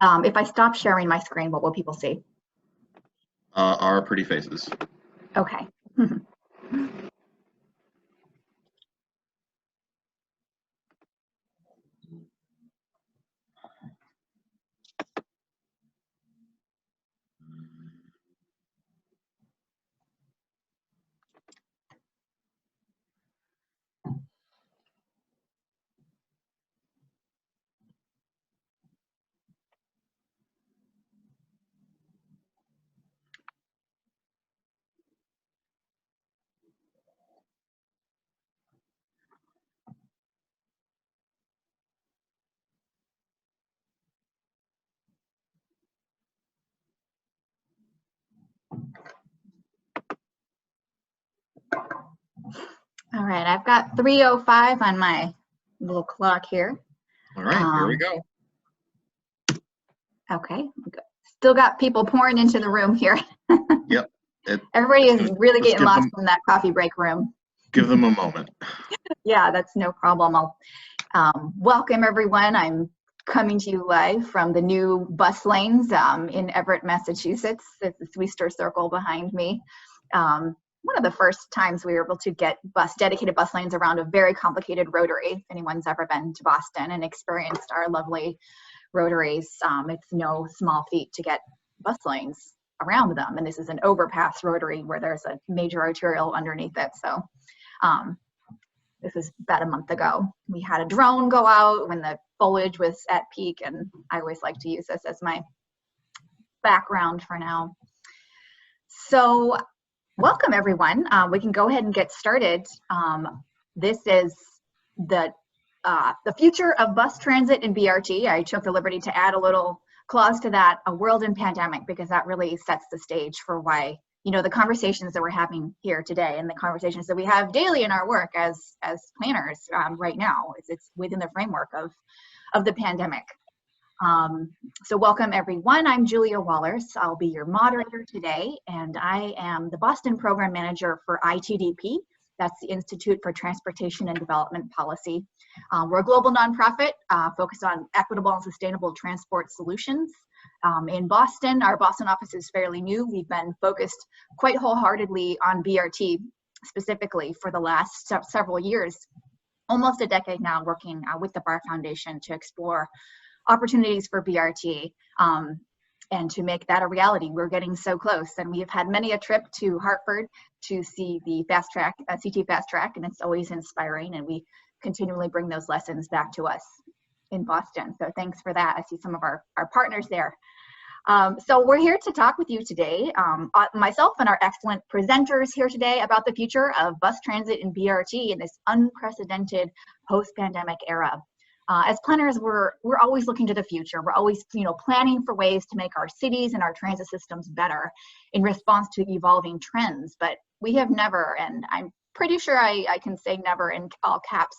If I stop sharing my screen, what will people see? Our pretty faces. Okay. All right, I've got 3:05 on my little clock here. All right, here we go. Okay, still got people pouring into the room here. Yep. Everybody is really getting lost from that coffee break room. Give them a moment. Yeah, that's no problem. I'll welcome everyone. I'm coming to you live from the new bus lanes in Everett, Massachusetts. It's the Swister Circle behind me. One of the first times we were able to get dedicated bus lanes around a very complicated rotary. If anyone's ever been to Boston and experienced our lovely rotaries, it's no small feat to get bus lanes around them. And this is an overpass rotary where there's a major arterial underneath it. So this is about a month ago. We had a drone go out when the foliage was at peak, and I always like to use this as my background for now. So welcome everyone. We can go ahead and get started. This is the future of bus transit and BRT. I took the liberty to add a little clause to that, a world in pandemic, because that really sets the stage for why, you know, the conversations that we're having here today and the conversations that we have daily in our work as planners right now, it's within the framework of the pandemic. So welcome everyone. I'm Julia Wallers. I'll be your moderator today, and I am the Boston Program Manager for ITDP. That's the Institute for Transportation and Development Policy. We're a global nonprofit focused on equitable and sustainable transport solutions. In Boston, our Boston office is fairly new. We've been focused quite wholeheartedly on BRT specifically for the last several years, almost a decade now, working with the Bar Foundation to explore opportunities for BRT and to make that a reality. We're getting so close, and we have had many a trip to Hartford to see the fast track, CT fast track, and it's always inspiring, and we continually bring those lessons back to us in Boston. So thanks for that. I see some of our partners there. So we're here to talk with you today, myself and our excellent presenters here today, about the future of bus transit and BRT in this unprecedented post-pandemic era. As planners, we're always looking to the future. We're always, you know, planning for ways to make our cities and our transit systems better in response to evolving trends. But we have never, and I'm pretty sure I can say never in all caps,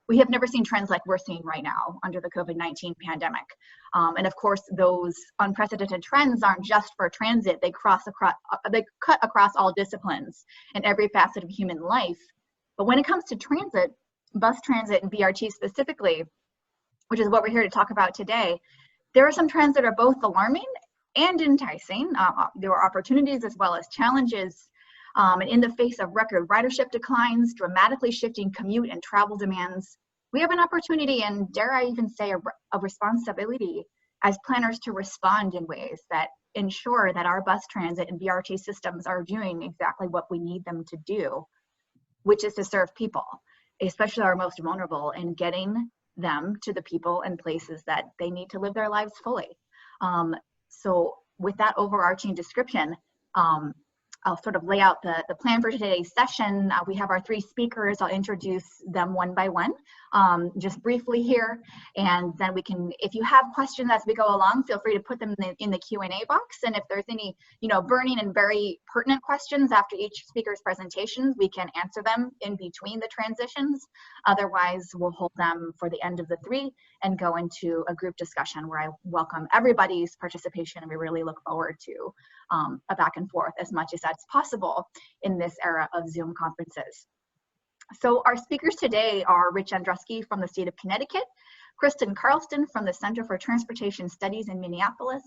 we have never seen trends like we're seeing right now under the COVID-19 pandemic. And of course, those unprecedented trends aren't just for transit. They cut across all disciplines and every facet of human life. But when it comes to transit, bus transit and BRT specifically, which is what we're here to talk about today, there are some trends that are both alarming and enticing. There are opportunities as well as challenges. And in the face of record ridership declines, dramatically shifting commute and travel demands, we have an opportunity, and dare I even say a responsibility as planners, to respond in ways that ensure that our bus transit and BRT systems are doing exactly what we need them to do, which is to serve people, especially our most vulnerable, and getting them to the people and places that they need to live their lives fully. So with that overarching description, I'll sort of lay out the plan for today's session. We have our three speakers. I'll introduce them one by one, just briefly here, and then we can, if you have questions as we go along, feel free to put them in the Q&A box. And if there's any, you know, burning and very pertinent questions after each speaker's presentation, we can answer them in between the transitions. Otherwise, we'll hold them for the end of the three and go into a group discussion where I welcome everybody's participation, and we really look forward to a back and forth as much as that's possible in this era of Zoom conferences. So our speakers today are Rich Andruski from the state of Connecticut, Kristen Carlston from the Center for Transportation Studies in Minneapolis,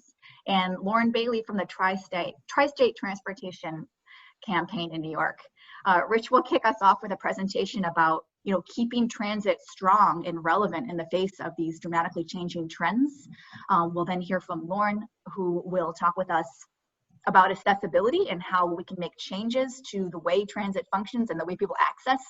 and Lauren Bailey from the Tri-State Transportation Campaign in New York. Rich will kick us off with a presentation about keeping transit strong and relevant in the face of these dramatically changing trends. We'll then hear from Lauren, who will talk with us about accessibility and how we can make changes to the way transit functions and the way people access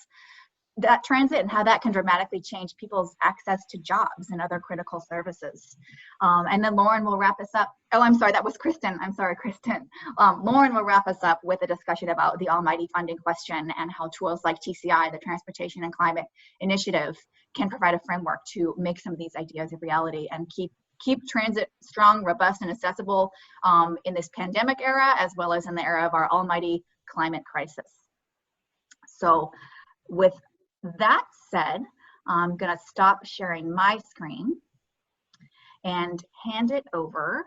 that transit and how that can dramatically change people's access to jobs and other critical services. And then Lauren will wrap us up. Oh, I'm sorry, that was Kristen. I'm sorry, Kristen. Lauren will wrap us up with a discussion about the almighty funding question and how tools like TCI, the Transportation and Climate Initiative, can provide a framework to make some of these ideas a reality and keep transit strong, robust, and accessible in this pandemic era, as well as in the era of our almighty climate crisis. So with that said, I'm going to stop sharing my screen and hand it over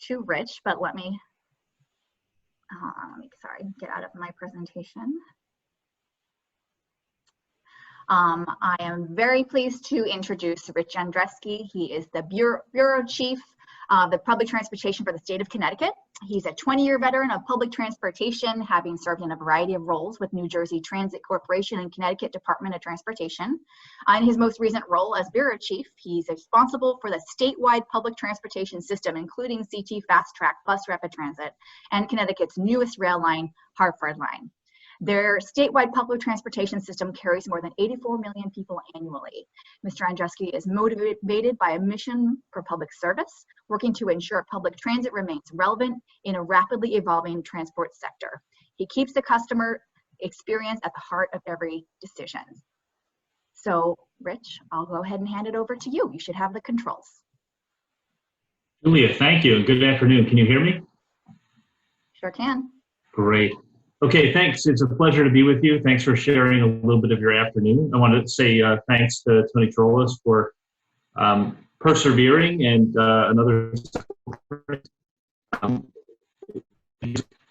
to Rich, but let me get out of my presentation. I am very pleased to introduce Rich Andruski. He is the Bureau Chief of the Public Transportation for the state of Connecticut. He's a 20-year veteran of public transportation, having served in a variety of roles with New Jersey Transit Corporation and Connecticut Department of Transportation. In his most recent role as Bureau Chief, he's responsible for the statewide public transportation system, including CT Fast Track Bus Rapid Transit and Connecticut's newest rail line, Hartford Line. Their statewide public transportation system carries more than 84 million people annually. Mr. Andruski is motivated by a mission for public service, working to ensure public transit remains relevant in a rapidly evolving transport sector. He keeps the customer experience at the heart of every decision. So, Rich, I'll go ahead and hand it over to you. You should have the controls. Julia, thank you, and good afternoon. Can you hear me? Sure can. Great. Okay, thanks. It's a pleasure to be with you. Thanks for sharing a little bit of your afternoon. I want to say thanks to Tony Trollis for persevering and another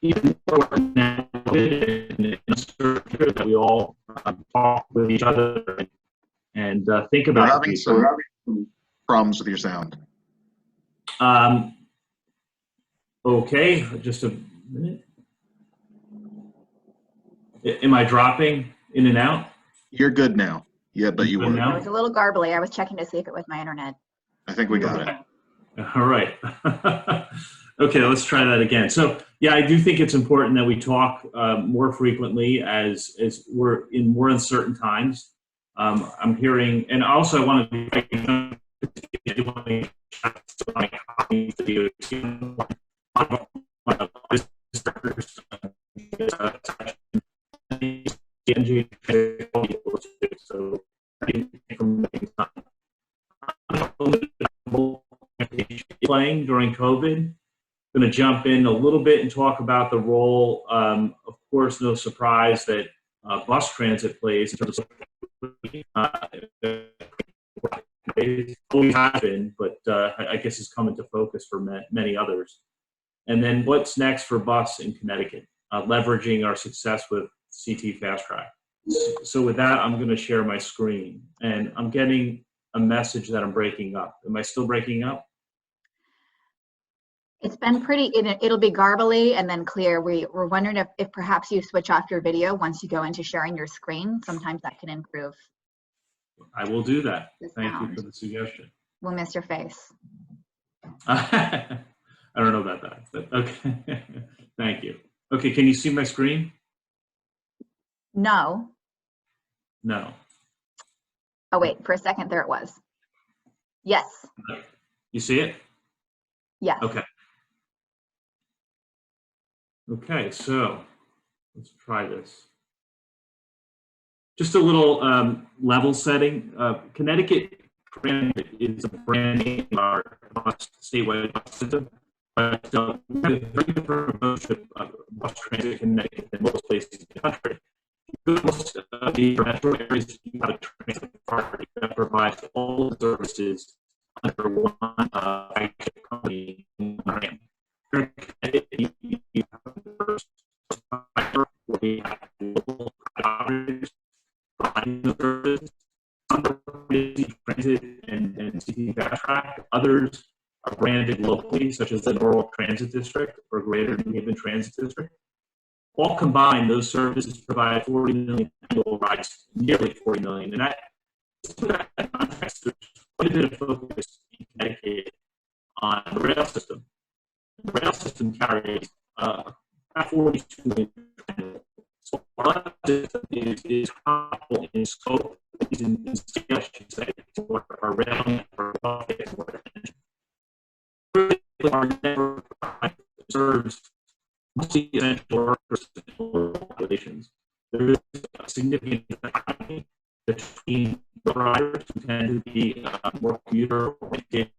even more now that we all talk with each other and think about. We're having some problems with your sound. Okay, just a minute. Am I dropping in and out? You're good now. Yeah, but you were. It was a little garbly. I was checking to see if it was my internet. I think we got it. All right. Okay, let's try that again. So, yeah, I do think it's important that we talk more frequently as we're in more uncertain times. I'm hearing, and also I want to so playing during COVID. I'm going to jump in a little bit and talk about the role, of course, no surprise that bus transit plays in terms of it always has been, but I guess it's come into focus for many others. And then what's next for bus in Connecticut, leveraging our success with CT Fast Track. So with that, I'm going to share my screen, and I'm getting a message that I'm breaking up. Am I still breaking up? It's been pretty, it'll be garbly and then clear. We're wondering if perhaps you switch off your video once you go into sharing your screen. Sometimes that can improve. I will do that. Thank you for the suggestion. We'll miss your face. I don't know about that, but okay. Thank you. Okay, can you see my screen? No. No. Oh, wait, for a second there it was. Yes. You see it? Yes. Okay. Okay, so let's try this. Just a little level setting. Connecticut Transit is a brand name in our statewide bus system. But we have a very different approach to bus transit in Connecticut than most places in the country. Most of the metro areas have a transit authority that provides all the services under one company. Here in Connecticut, you have the first provider where we have local operators providing the service. Some are branded transit and CT Fast Track. Others are branded locally, such as the Norwalk Transit District or Greater New Haven Transit District. All combined, those services provide 40 million annual rides, nearly 40 million. And that, to put that in context, there's quite a bit of focus in Connecticut on the rail system. The rail system carries about 42 million. So our system is comparable in scope, in scale, I should say, to what our rail network our network serves mostly essential workers and populations. There is a significant dichotomy between the riders who tend to be more commuter-oriented.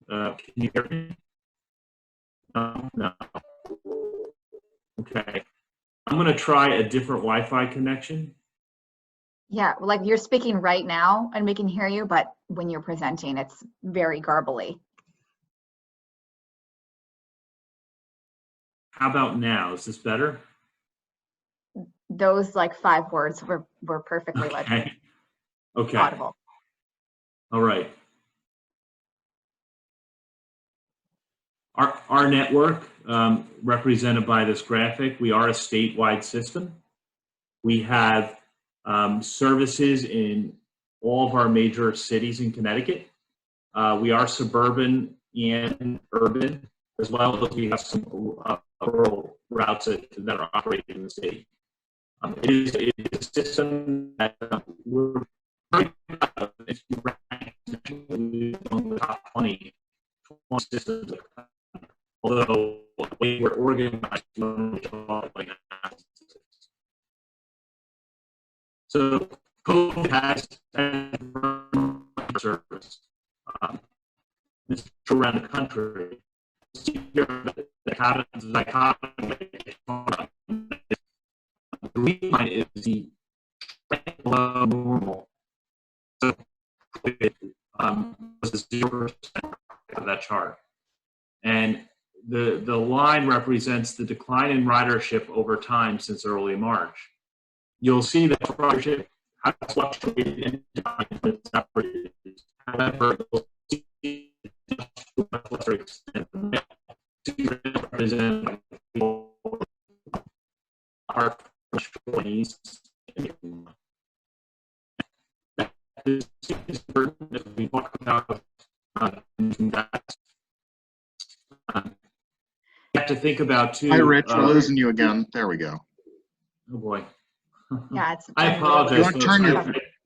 Can you hear me? No. Okay. I'm going to try a different Wi-Fi connection. Yeah, like you're speaking right now and we can hear you, but when you're presenting, it's very garbly. How about now? Is this better? Those like 5 words were perfectly legible. Okay. Audible. All right. Our network, represented by this graphic, we are a statewide system. We have services in all of our major cities in Connecticut. We are suburban and urban, as well as we have some rural routes that are operated in the state. It is a system that we're very proud of. It's ranked among the top 20 systems, although the way we're organized, so COVID has service. This is true around the country. The green line is the below normal. So it was 0% of that chart. And the line represents the decline in ridership over time since early March. You'll see that ridership has fluctuated in time, but it's not reduced. However, you'll see to a lesser extent to represent our 20s. That is important as we talk about that. You have to think about too. Hi, Rich. We're losing you again. There we go. Oh boy. Yeah, it's. I apologize.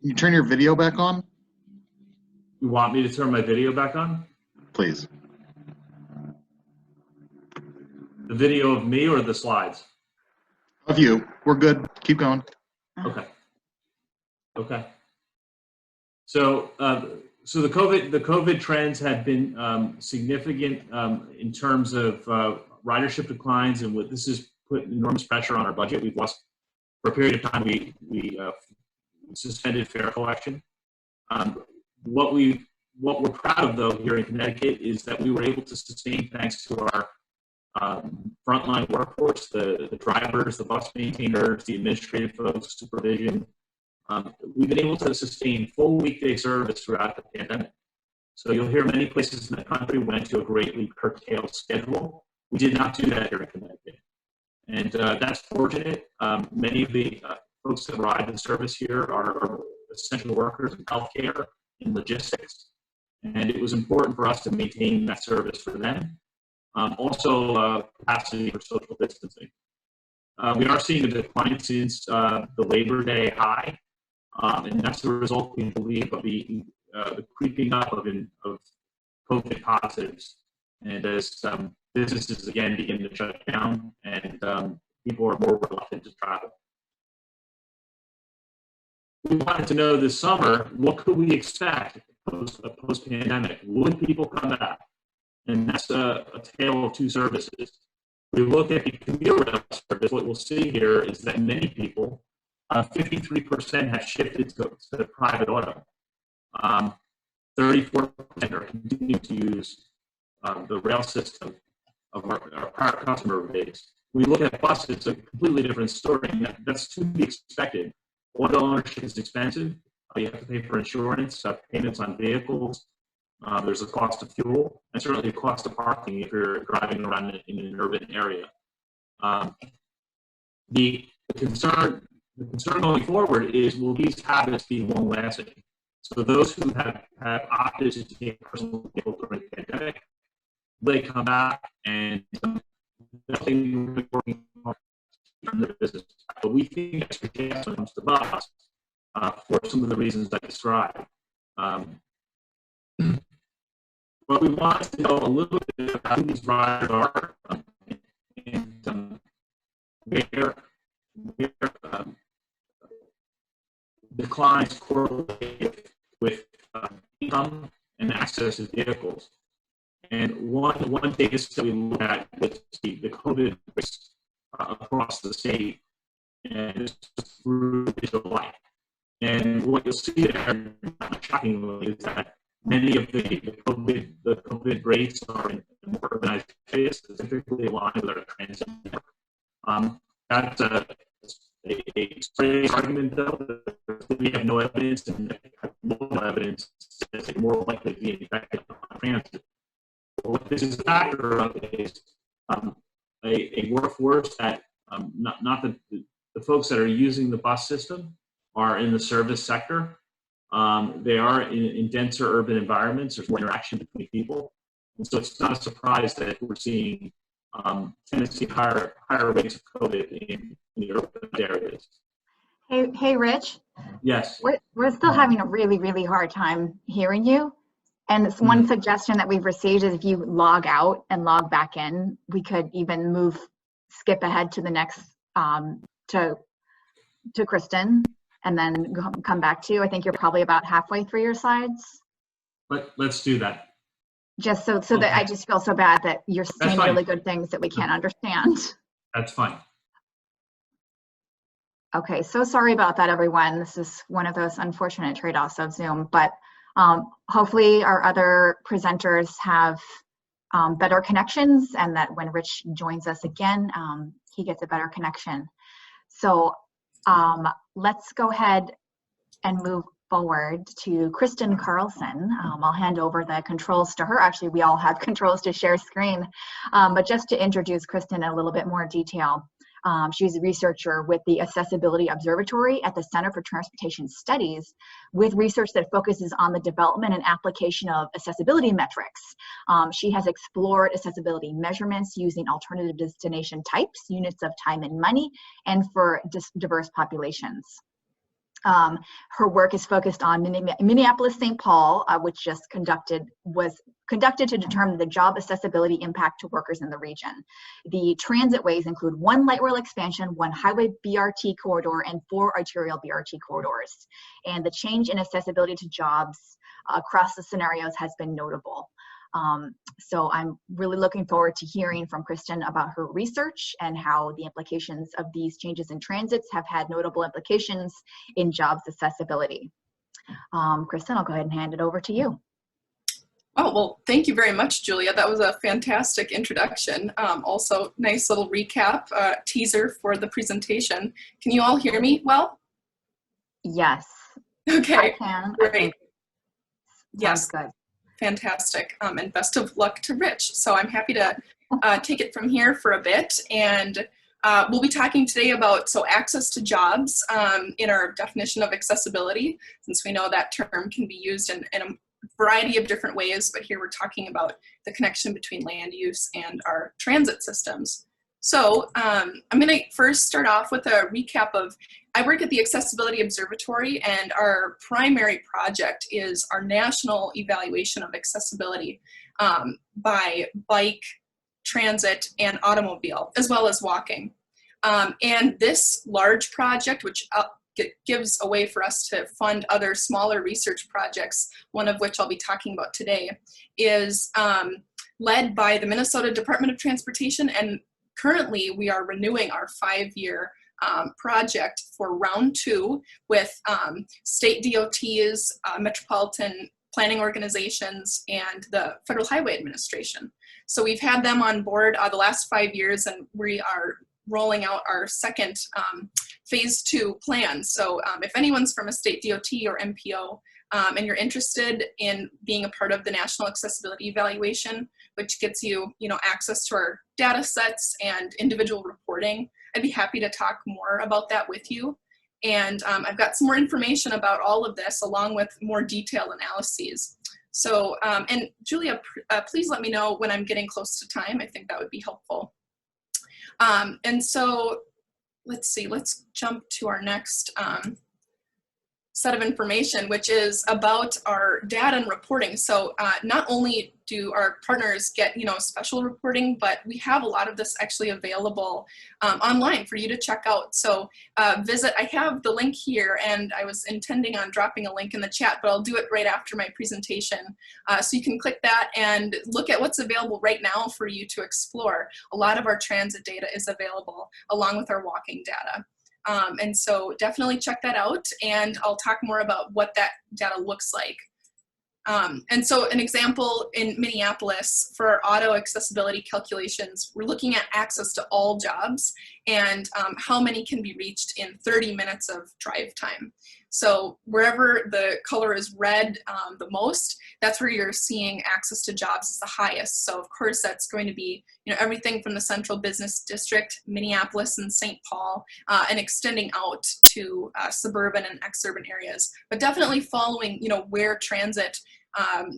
You turn your video back on? You want me to turn my video back on? Please. The video of me or the slides? Of you. We're good. Keep going. Okay. Okay. So, so the COVID trends have been significant in terms of ridership declines, and what this has put enormous pressure on our budget. We've lost, for a period of time, we suspended fare collection. What we're proud of, though, here in Connecticut is that we were able to sustain, thanks to our frontline workforce, the drivers, the bus maintainers, the administrative folks, supervision. We've been able to sustain full weekday service throughout the pandemic. So you'll hear many places in the country went to a greatly curtailed schedule. We did not do that here in Connecticut. And that's fortunate. Many of the folks that ride the service here are essential workers in healthcare and logistics. And it was important for us to maintain that service for them. Also, capacity for social distancing. We are seeing a decline since the Labor Day high. And that's the result, we believe, of the creeping up of COVID positives. And as businesses again begin to shut down and people are more reluctant to travel. We wanted to know this summer, what could we expect post-pandemic? Would people come back? And that's a tale of two services. We look at the commuter rail service. What we'll see here is that many people, 53% have shifted to private auto. 34% are continuing to use the rail system of our customer base. we look at buses, it's a completely different story. And that's to be expected. Auto ownership is expensive. You have to pay for insurance, payments on vehicles. There's a cost of fuel, and certainly a cost of parking if you're driving around in an urban area. The concern going forward is, will these habits be long lasting? So those who have opted to take personal vehicle during the pandemic, they come back and nothing working from their business. But we think that's the case when it comes to bus for some of the reasons I described. But we want to know a little bit about who these riders are and where declines correlate with income and access to vehicles. And one data set we look at is the COVID rates across the state, and it's through digital life. And what you'll see there, shockingly, is that many of the COVID rates are in more urbanized areas, specifically aligned with our transit network. That's a strange argument, though. We have no evidence, and no evidence that it's more likely to be infected on transit. What this is a factor of is a workforce that not the folks that are using the bus system are in the service sector. They are in denser urban environments. There's more interaction between people, and so it's not a surprise that we're seeing tendency higher rates of COVID in the urban areas. Hey, Rich. Yes. We're still having a really hard time hearing you. And it's one suggestion that we've received is if you log out and log back in, we could even skip ahead to the next, to Kristen, and then come back to you. I think you're probably about halfway through your slides. Let's do that. Just so that I just feel so bad that you're saying really good things that we can't understand. That's fine. Okay, so sorry about that, everyone. This is one of those unfortunate trade-offs of Zoom, but hopefully our other presenters have better connections, and that when Rich joins us again, he gets a better connection. So let's go ahead and move forward to Kristen Carlson. I'll hand over the controls to her. Actually, we all have controls to share screen, but just to introduce Kristen in a little bit more detail. She's a researcher with the Accessibility Observatory at the Center for Transportation Studies, with research that focuses on the development and application of accessibility metrics. She has explored accessibility measurements using alternative destination types, units of time and money, and for diverse populations. Her work is focused on Minneapolis-St. Paul, which was conducted to determine the job accessibility impact to workers in the region. The transit ways include 1 light rail expansion, 1 highway BRT corridor, and 4 arterial BRT corridors. And the change in accessibility to jobs across the scenarios has been notable. So I'm really looking forward to hearing from Kristen about her research and how the implications of these changes in transits have had notable implications in jobs accessibility. Kristen, I'll go ahead and hand it over to you. Oh, well, thank you very much, Julia. That was a fantastic introduction. Also, nice little recap, teaser for the presentation. Can you all hear me well? Yes. Okay. I can. Great. Yes. Good. Fantastic. And best of luck to Rich. So I'm happy to take it from here for a bit. And we'll be talking today about access to jobs in our definition of accessibility, since we know that term can be used in a variety of different ways, but here we're talking about the connection between land use and our transit systems. So I'm going to first start off with a recap of, I work at the Accessibility Observatory, and our primary project is our national evaluation of accessibility by bike, transit, and automobile, as well as walking. And this large project, which gives a way for us to fund other smaller research projects, one of which I'll be talking about today, is led by the Minnesota Department of Transportation, and currently we are renewing our 5-year project for round 2 with state DOTs, metropolitan planning organizations, and the Federal Highway Administration. So we've had them on board the last 5 years, and we are rolling out our second phase 2 plan. So if anyone's from a state DOT or MPO and you're interested in being a part of the National Accessibility Evaluation, which gets you, access to our data sets and individual reporting, I'd be happy to talk more about that with you. And I've got some more information about all of this along with more detailed analyses. So, and Julia, please let me know when I'm getting close to time. I think that would be helpful. And so let's see, let's jump to our next set of information, which is about our data and reporting. So not only do our partners get, special reporting, but we have a lot of this actually available online for you to check out. So visit, I have the link here, and I was intending on dropping a link in the chat, but I'll do it right after my presentation. So you can click that and look at what's available right now for you to explore. A lot of our transit data is available along with our walking data. And so definitely check that out, and I'll talk more about what that data looks like. And so an example in Minneapolis for our auto accessibility calculations, we're looking at access to all jobs and how many can be reached in 30 minutes of drive time. So wherever the color is red the most, that's where you're seeing access to jobs is the highest. So of course that's going to be everything from the Central Business District, Minneapolis and St. Paul, and extending out to suburban and exurban areas. But definitely following where transit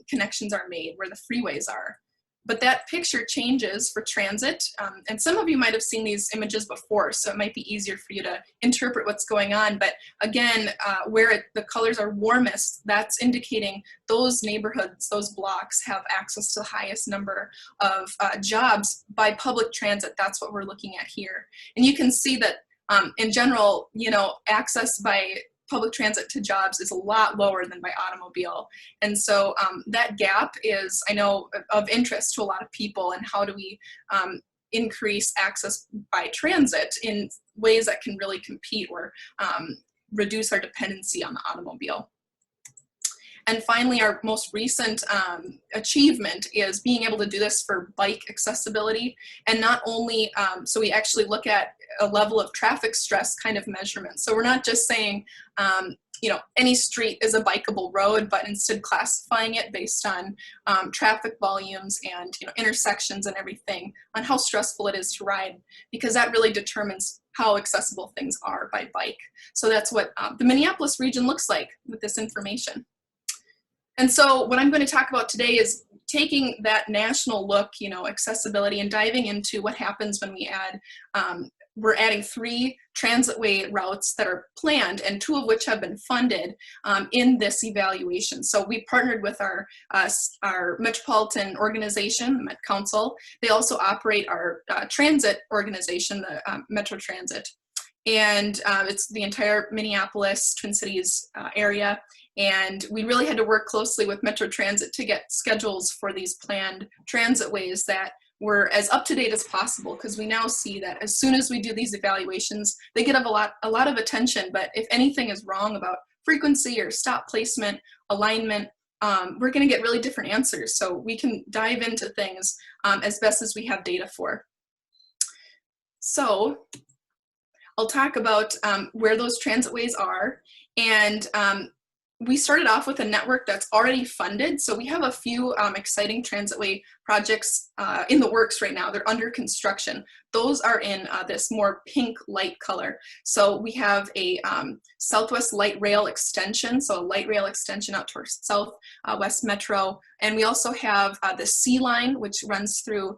connections are made, where the freeways are. But that picture changes for transit, and some of you might have seen these images before, so it might be easier for you to interpret what's going on. But again, where the colors are warmest, that's indicating those neighborhoods, those blocks have access to the highest number of jobs by public transit. That's what we're looking at here. And you can see that in general, access by public transit to jobs is a lot lower than by automobile. And so that gap is, I know, of interest to a lot of people. And how do we increase access by transit in ways that can really compete or reduce our dependency on the automobile? And finally, our most recent achievement is being able to do this for bike accessibility. And not only, so we actually look at a level of traffic stress kind of measurement. So we're not just saying, any street is a bikeable road, but instead classifying it based on traffic volumes and intersections and everything on how stressful it is to ride, because that really determines how accessible things are by bike. So that's what the Minneapolis region looks like with this information. And so what I'm going to talk about today is taking that national look, accessibility, and diving into what happens when we add, we're adding 3 transitway routes that are planned, and 2 of which have been funded in this evaluation. So we partnered with our metropolitan organization, Met Council. They also operate our transit organization, the Metro Transit. And it's the entire Minneapolis, Twin Cities area. And we really had to work closely with Metro Transit to get schedules for these planned transitways that were as up to date as possible, because we now see that as soon as we do these evaluations, they get a lot of attention. But if anything is wrong about frequency or stop placement, alignment, we're going to get really different answers. So we can dive into things as best as we have data for. So I'll talk about where those transitways are. And we started off with a network that's already funded. So we have a few exciting transitway projects in the works right now. They're under construction. Those are in this more pink light color. So we have a Southwest Light Rail extension, so a light rail extension out towards South West Metro. And we also have the C line, which runs through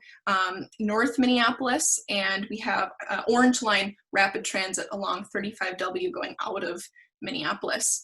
North Minneapolis. And we have Orange Line rapid transit along 35W going out of Minneapolis.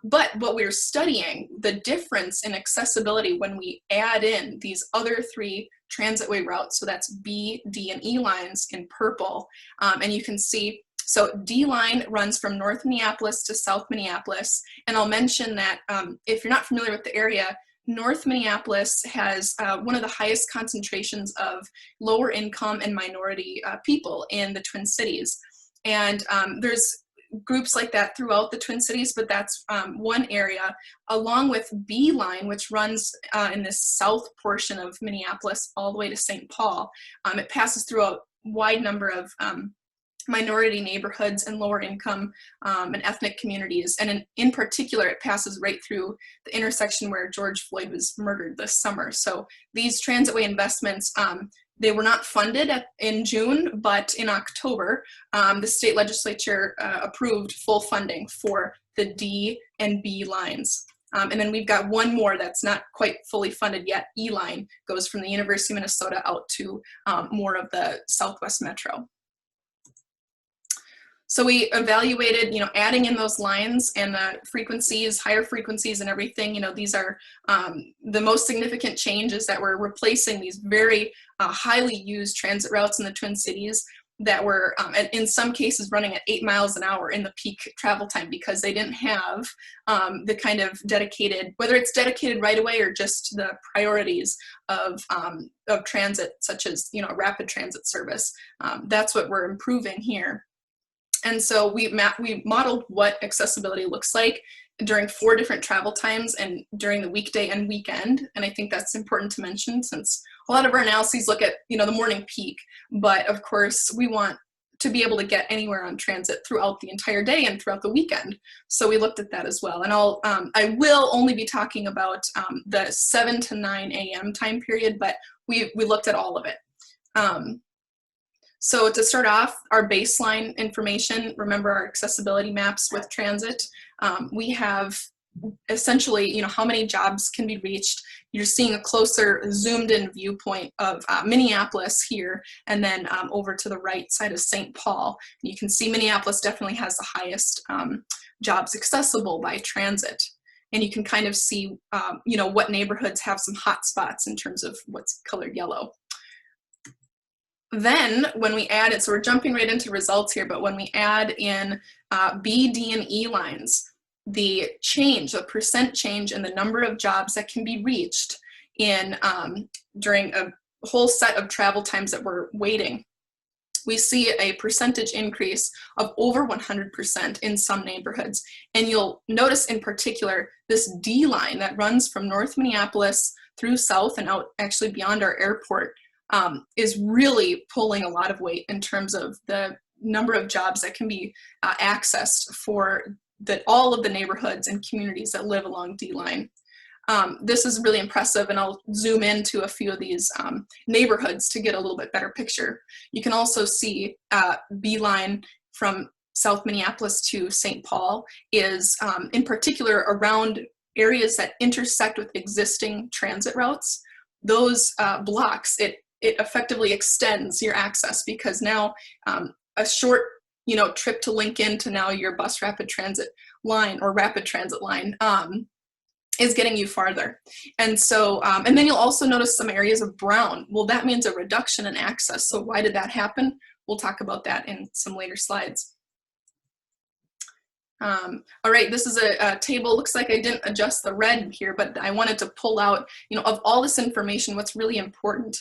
But what we're studying, the difference in accessibility when we add in these other 3 transitway routes, so that's B, D, and E lines in purple. And you can see, so D line runs from North Minneapolis to South Minneapolis. And I'll mention that if you're not familiar with the area, North Minneapolis has one of the highest concentrations of lower income and minority people in the Twin Cities. And there's groups like that throughout the Twin Cities, but that's one area, along with B line, which runs in this south portion of Minneapolis all the way to St. Paul. It passes through a wide number of minority neighborhoods and lower income and ethnic communities. And in particular, it passes right through the intersection where George Floyd was murdered this summer. So these transitway investments, they were not funded in June, but in October, the state legislature approved full funding for the D and B lines. And then we've got one more that's not quite fully funded yet. E line goes from the University of Minnesota out to more of the Southwest Metro. So we evaluated, adding in those lines and the frequencies, higher frequencies and everything. These are the most significant changes that we're replacing these very highly used transit routes in the Twin Cities that were, in some cases, running at 8 miles an hour in the peak travel time because they didn't have the kind of dedicated, whether it's dedicated right away or just the priorities of transit, such as, rapid transit service. That's what we're improving here. And so we modeled what accessibility looks like during 4 different travel times and during the weekday and weekend. And I think that's important to mention since a lot of our analyses look at, the morning peak. But of course, we want to be able to get anywhere on transit throughout the entire day and throughout the weekend. So we looked at that as well. And I will only be talking about the 7 to 9 a.m. time period, but we looked at all of it. So to start off, our baseline information, remember our accessibility maps with transit. We have essentially, how many jobs can be reached. You're seeing a closer zoomed in viewpoint of Minneapolis here, and then over to the right side of St. Paul. You can see Minneapolis definitely has the highest jobs accessible by transit. And you can kind of see, what neighborhoods have some hot spots in terms of what's colored yellow. Then when we add it, so we're jumping right into results here, but when we add in B, D, and E lines, the percent change in the number of jobs that can be reached in during a whole set of travel times that we're waiting, we see a percentage increase of over 100% in some neighborhoods. And you'll notice in particular this D line that runs from North Minneapolis through south and out actually beyond our airport is really pulling a lot of weight in terms of the number of jobs that can be accessed for all of the neighborhoods and communities that live along D-line. This is really impressive, and I'll zoom into a few of these neighborhoods to get a little bit better picture. You can also see B-line from South Minneapolis to St. Paul is in particular around areas that intersect with existing transit routes. Those blocks, it effectively extends your access because now a short trip to Lincoln to now your bus rapid transit line or rapid transit line is getting you farther. And so, and then you'll also notice some areas of brown. Well, that means a reduction in access. So why did that happen? We'll talk about that in some later slides. All right, this is a table. Looks like I didn't adjust the red here, but I wanted to pull out, of all this information, what's really important.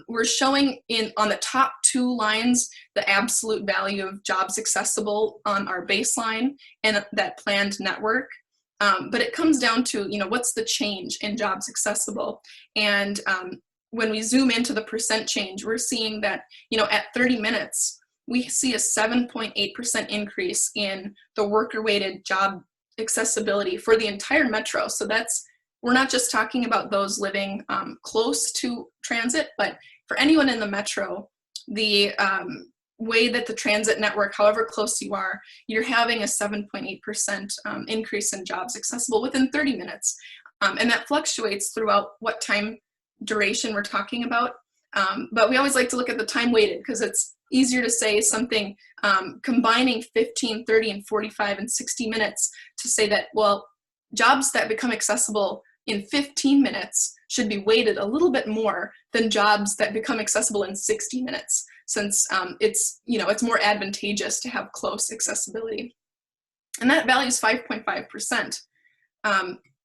We're showing on the top 2 lines the absolute value of jobs accessible on our baseline and that planned network. But it comes down to, what's the change in jobs accessible? And when we zoom into the percent change, we're seeing that, at 30 minutes, we see a 7.8% increase in the worker-weighted job accessibility for the entire metro. So we're not just talking about those living close to transit, but for anyone in the metro, the way that the transit network, however close you are, you're having a 7.8% increase in jobs accessible within 30 minutes. And that fluctuates throughout what time duration we're talking about. But we always like to look at the time weighted because it's easier to say something combining 15, 30, and 45 and 60 minutes to say that, well, jobs that become accessible in 15 minutes should be weighted a little bit more than jobs that become accessible in 60 minutes, since it's more advantageous to have close accessibility. And that value is 5.5%.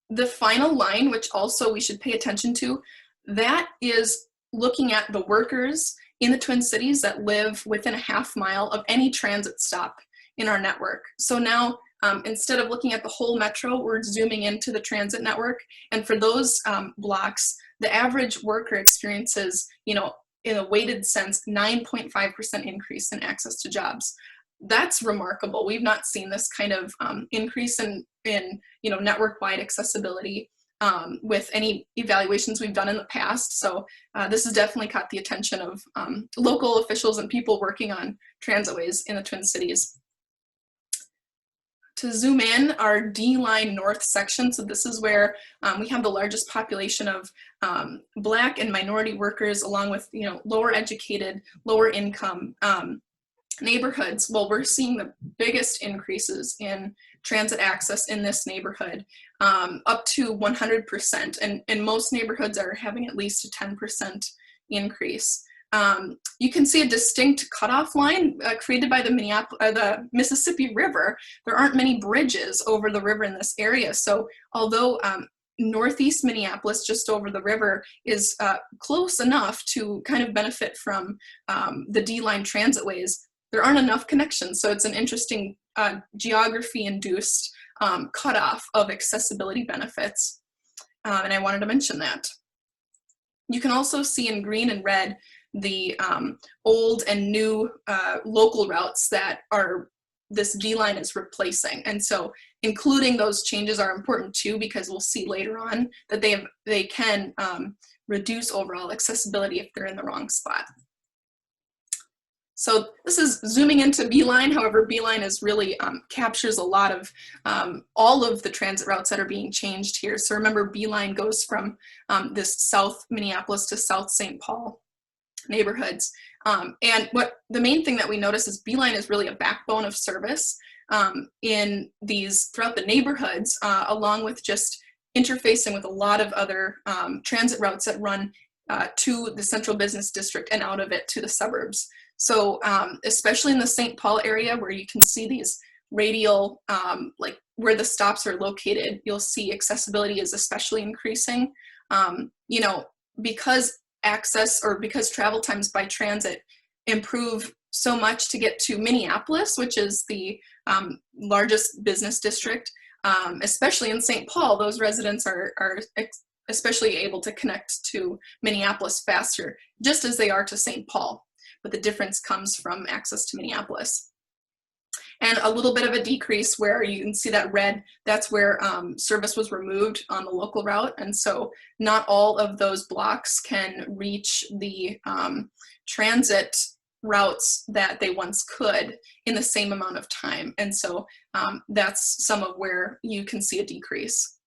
The final line, which also we should pay attention to, that is looking at the workers in the Twin Cities that live within a half mile of any transit stop in our network. So now, instead of looking at the whole metro, we're zooming into the transit network. And for those blocks, the average worker experiences, you know, in a weighted sense, 9.5% increase in access to jobs. That's remarkable. We've not seen this kind of increase in you know, network-wide accessibility with any evaluations we've done in the past. So this has definitely caught the attention of local officials and people working on transitways in the Twin Cities. To zoom in, our D-line north section, so this is where we have the largest population of Black and minority workers, along with, you know, lower educated, lower income neighborhoods. Well, we're seeing the biggest increases in transit access in this neighborhood, up to 100%, and most neighborhoods are having at least a 10% increase. You can see a distinct cutoff line created by the Mississippi River. There aren't many bridges over the river in this area. So although northeast Minneapolis, just over the river, is close enough to kind of benefit from the D-line transitways, there aren't enough connections. So it's an interesting geography-induced cutoff of accessibility benefits. And I wanted to mention that. You can also see in green and red the old and new local routes that this D-line is replacing. And so including those changes are important too, because we'll see later on that they can reduce overall accessibility if they're in the wrong spot. So this is zooming into B-line. However, B-line is really captures a lot of all of the transit routes that are being changed here. So remember, B-line goes from this South Minneapolis to South St. Paul neighborhoods. And what the main thing that we notice is B-line is really a backbone of service in throughout the neighborhoods, along with just interfacing with a lot of other transit routes that run to the central business district and out of it to the suburbs. So especially in the St. Paul area, where you can see these radial, like where the stops are located, you'll see accessibility is especially increasing. You know, because travel times by transit improve so much to get to Minneapolis, which is the largest business district, especially in St. Paul, those residents are especially able to connect to Minneapolis faster, just as they are to St. Paul. But the difference comes from access to Minneapolis. And a little bit of a decrease where you can see that red, that's where service was removed on the local route. And so not all of those blocks can reach the transit routes that they once could in the same amount of time. And so that's some of where you can see a decrease.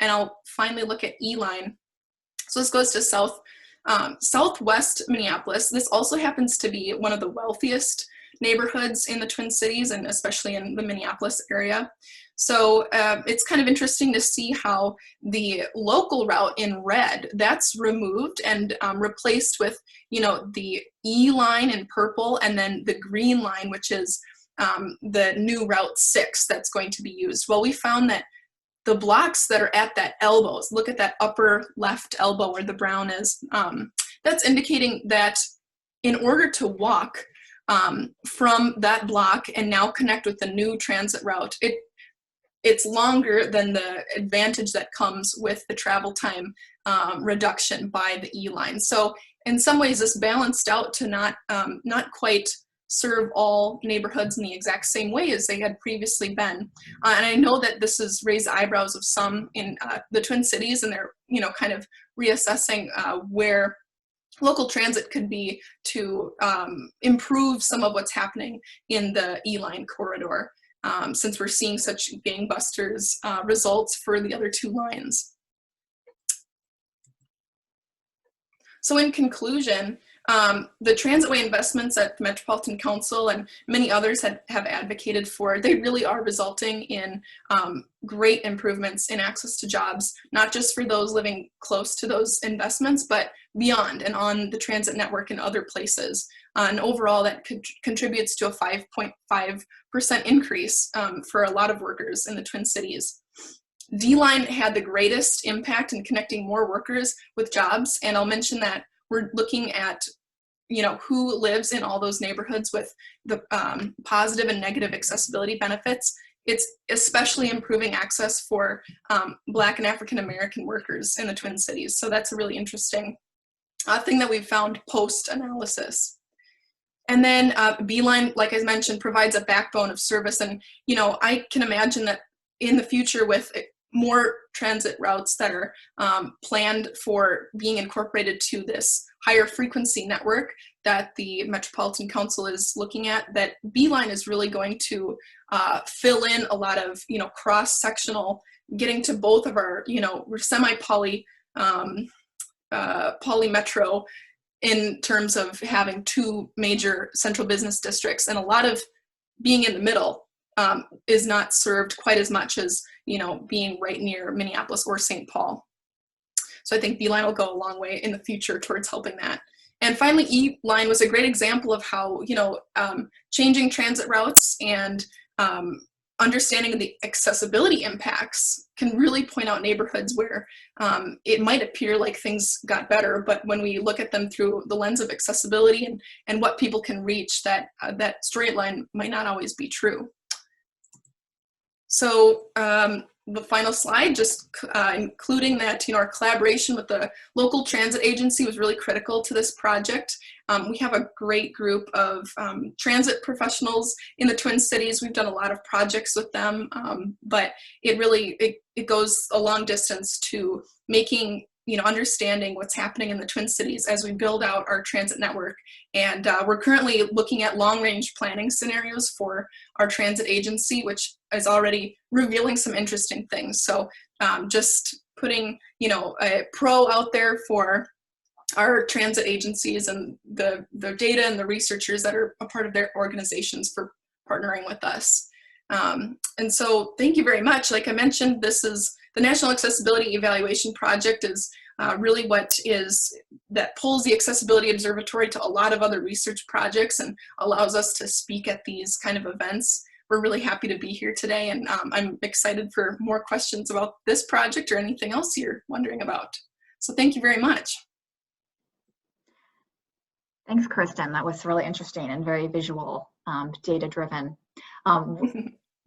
And I'll finally look at E-line. So this goes to southwest Minneapolis. This also happens to be one of the wealthiest neighborhoods in the Twin Cities, and especially in the Minneapolis area. So it's kind of interesting to see how the local route in red, that's removed and replaced with, you know, the E-line in purple, and then the green line, which is the new Route 6 that's going to be used. Well, we found that the blocks that are at that elbow, look at that upper left elbow where the brown is, that's indicating that in order to walk from that block and now connect with the new transit route, it's longer than the advantage that comes with the travel time reduction by the E-line. So in some ways this balanced out to not quite serve all neighborhoods in the exact same way as they had previously been. And I know that this has raised eyebrows of some in the Twin Cities, and they're, you know, kind of reassessing where local transit could be to improve some of what's happening in the E-line corridor, since we're seeing such gangbusters results for the other two lines. So in conclusion, the transitway investments that the Metropolitan Council and many others have advocated for, they really are resulting in great improvements in access to jobs, not just for those living close to those investments, but beyond and on the transit network in other places. And overall, that contributes to a 5.5% increase for a lot of workers in the Twin Cities. D-line had the greatest impact in connecting more workers with jobs, and I'll mention that we're looking at, who lives in all those neighborhoods with the positive and negative accessibility benefits. It's especially improving access for Black and African American workers in the Twin Cities. So that's a really interesting thing that we've found post-analysis. And then Beeline, like I mentioned, provides a backbone of service. And, I can imagine that in the future with more transit routes that are planned for being incorporated to this higher frequency network that the Metropolitan Council is looking at, that Beeline is really going to fill in a lot of, cross-sectional, getting to both of our, we're semi-poly metro in terms of having two major central business districts, and a lot of being in the middle is not served quite as much as, being right near Minneapolis or St. Paul. So I think Beeline will go a long way in the future towards helping that. And finally, E-Line was a great example of how, changing transit routes and understanding the accessibility impacts can really point out neighborhoods where it might appear like things got better, but when we look at them through the lens of accessibility and what people can reach, that straight line might not always be true. So the final slide, just including that, our collaboration with the local transit agency was really critical to this project. We have a great group of transit professionals in the Twin Cities. We've done a lot of projects with them, but it goes a long distance to making, understanding what's happening in the Twin Cities as we build out our transit network. And we're currently looking at long-range planning scenarios for our transit agency, which is already revealing some interesting things. So just putting, a pro out there for our transit agencies and the data and the researchers that are a part of their organizations for partnering with us. And so thank you very much. Like I mentioned, this is the National Accessibility Evaluation Project is really that pulls the Accessibility Observatory to a lot of other research projects and allows us to speak at these kind of events. We're really happy to be here today, and I'm excited for more questions about this project or anything else you're wondering about. So thank you very much. Thanks, Kristen. That was really interesting and very visual, data-driven.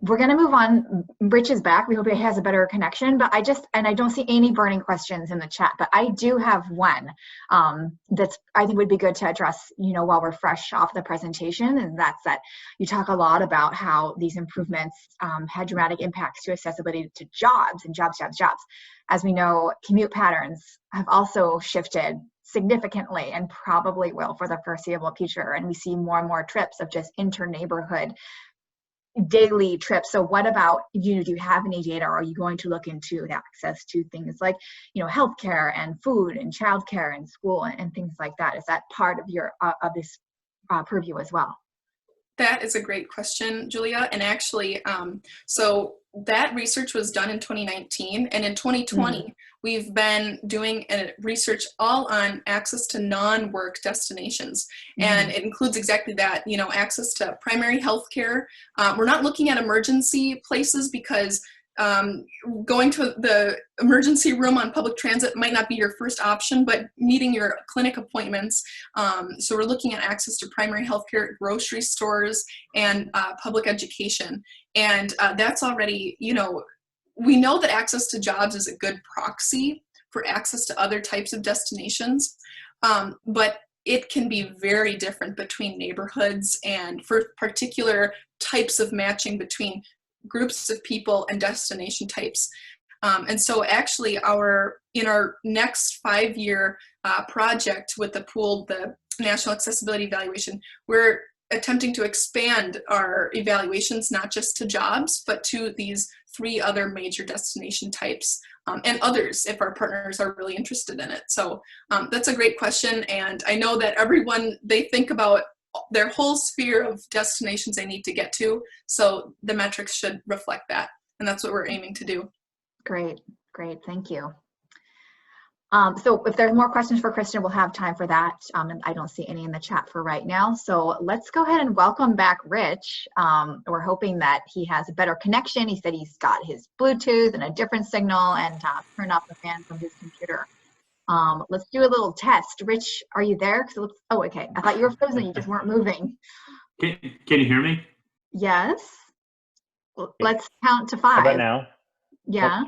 We're going to move on. Rich is back. We hope he has a better connection, but I don't see any burning questions in the chat, but I do have one that's I think would be good to address, while we're fresh off the presentation, and that's that you talk a lot about how these improvements had dramatic impacts to accessibility to jobs and jobs. As we know, commute patterns have also shifted significantly and probably will for the foreseeable future, and we see more and more trips of just inter-neighborhood daily trips. So what about, do you have any data, or are you going to look into access to things like, healthcare and food and childcare and school and things like that? Is that part of your of this purview as well? That is a great question, Julia. And actually, so that research was done in 2019, and in 2020, we've been doing research all on access to non-work destinations. And it includes exactly that, access to primary health care. We're not looking at emergency places because going to the emergency room on public transit might not be your first option, but meeting your clinic appointments. So we're looking at access to primary healthcare, grocery stores, and public education. And that's already, we know that access to jobs is a good proxy for access to other types of destinations, but it can be very different between neighborhoods and for particular types of matching between groups of people and destination types. And so actually in our next 5-year project with the pool, the National Accessibility Evaluation, we're attempting to expand our evaluations not just to jobs, but to these 3 other major destination types and others if our partners are really interested in it. So that's a great question. And I know that everyone, they think about their whole sphere of destinations they need to get to. So the metrics should reflect that. And that's what we're aiming to do. Great. Thank you. So if there's more questions for Kristen, we'll have time for that. And I don't see any in the chat for right now. So let's go ahead and welcome back Rich. We're hoping that he has a better connection. He said he's got his Bluetooth and a different signal and turned off the fan from his computer. Let's do a little test. Rich, are you there? 'Cause it looks, oh, okay. I thought you were frozen. You just weren't moving. Can you hear me? Yes. Let's count to How about 5. now? Yeah.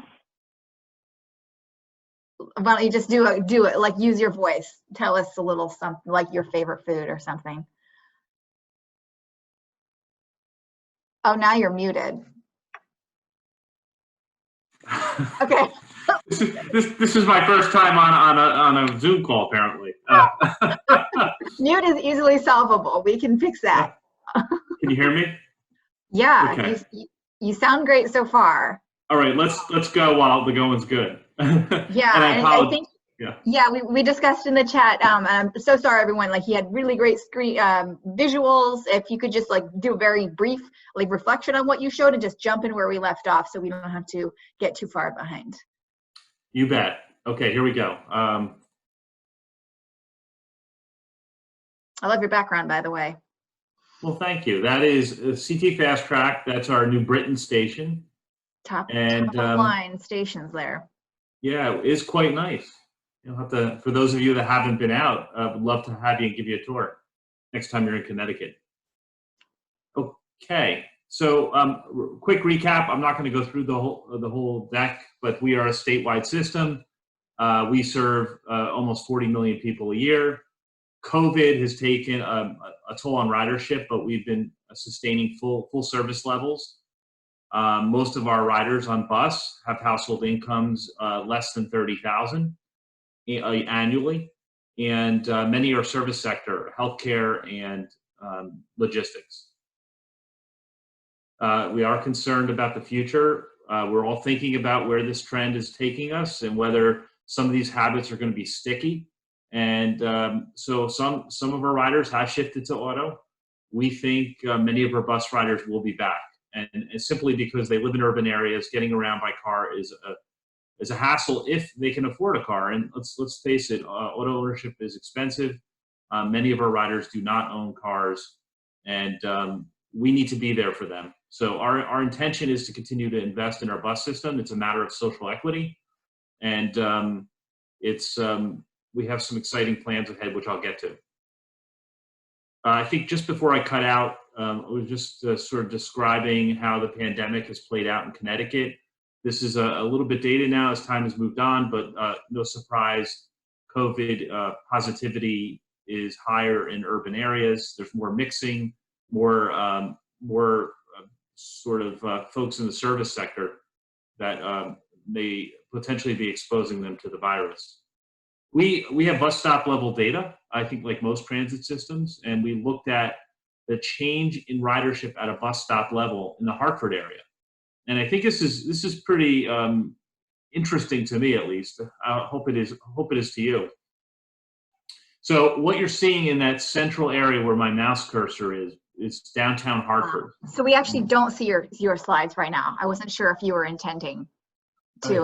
Why don't you just do it, like use your voice. Tell us a little something, like your favorite food or something. Oh, now you're muted. Okay. This is my first time on a Zoom call, apparently. Mute is easily solvable. We can fix that. Can you hear me? Yeah, Okay. you sound great so far. All right, let's go while the going's good. Yeah, And I I apologize. think Yeah. we discussed in the chat. I'm so sorry, everyone. Like, he had really great screen visuals. If you could just like do a very brief like reflection on what you showed and just jump in where we left off, so we don't have to get too far behind. You bet. Okay, here we go. I love your background, by the way. Well, thank you. That is CT Fast Track. That's our New Britain station. Top And of line stations there. yeah, it's quite nice. You'll have to, for those of you that haven't been out, I would love to have you and give you a tour next time you're in Connecticut. Okay, so quick recap. I'm not going to go through the whole deck, but we are a statewide system. We serve almost 40 million people a year. COVID has taken a toll on ridership, but we've been sustaining full service levels. Most of our riders on bus have household incomes less than $30,000 annually, and many are service sector, healthcare, and logistics. We are concerned about the future. We're all thinking about where this trend is taking us and whether some of these habits are going to be sticky. And so some of our riders have shifted to auto. We think many of our bus riders will be back. And simply because they live in urban areas, getting around by car is a hassle if they can afford a car. And let's face it, auto ownership is expensive. Many of our riders do not own cars, and we need to be there for them. So our intention is to continue to invest in our bus system. It's a matter of social equity, and we have some exciting plans ahead, which I'll get to. I think just before I cut out, I was just sort of describing how the pandemic has played out in Connecticut. This is a little bit dated now as time has moved on, but no surprise, COVID positivity is higher in urban areas. There's more mixing, more sort of folks in the service sector that may potentially be exposing them to the virus. We have bus stop level data, I think, like most transit systems, and we looked at the change in ridership at a bus stop level in the Hartford area. And I think this is pretty interesting to me, at least. I hope it is to you. So what you're seeing in that central area where my mouse cursor is downtown Hartford. So we actually don't see your slides right now. I wasn't sure if you were intending to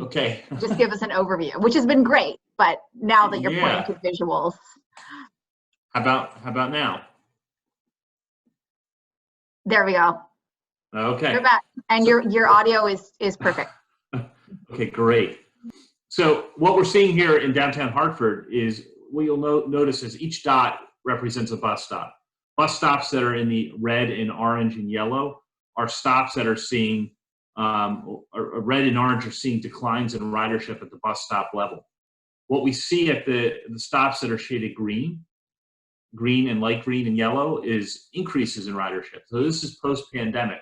okay. just give us an overview, which has been great. But now that you're pointing to visuals, how about now? There we go. Okay. You're back, and your audio is perfect. Okay, great. So what we're seeing here in downtown Hartford is what you'll notice is each dot represents a bus stop. Bus stops that are in the red and orange and yellow are stops that are seeing red and orange are seeing declines in ridership at the bus stop level. What we see at the stops that are shaded green and light green and yellow is increases in ridership. So this is post-pandemic.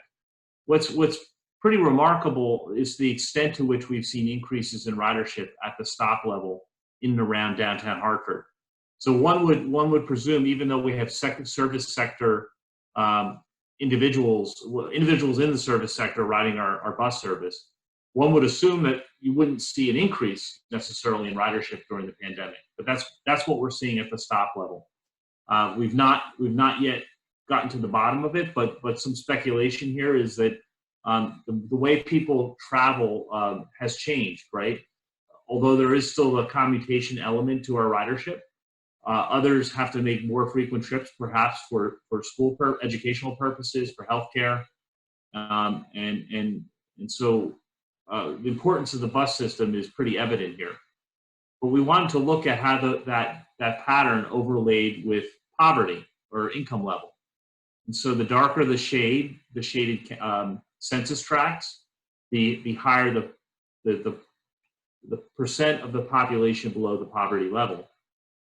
What's pretty remarkable is the extent to which we've seen increases in ridership at the stop level in and around downtown Hartford. So one would presume, even though we have service sector individuals in the service sector riding our bus service, one would assume that you wouldn't see an increase necessarily in ridership during the pandemic. But that's what we're seeing at the stop level. We've not yet gotten to the bottom of it, but some speculation here is that the way people travel has changed, right? Although there is still a commutation element to our ridership, others have to make more frequent trips, perhaps for school educational purposes, for healthcare, and so the importance of the bus system is pretty evident here. but we wanted to look at how that pattern overlaid with poverty or income level. And so the darker the shade, the shaded census tracts, the higher the percent of the population below the poverty level.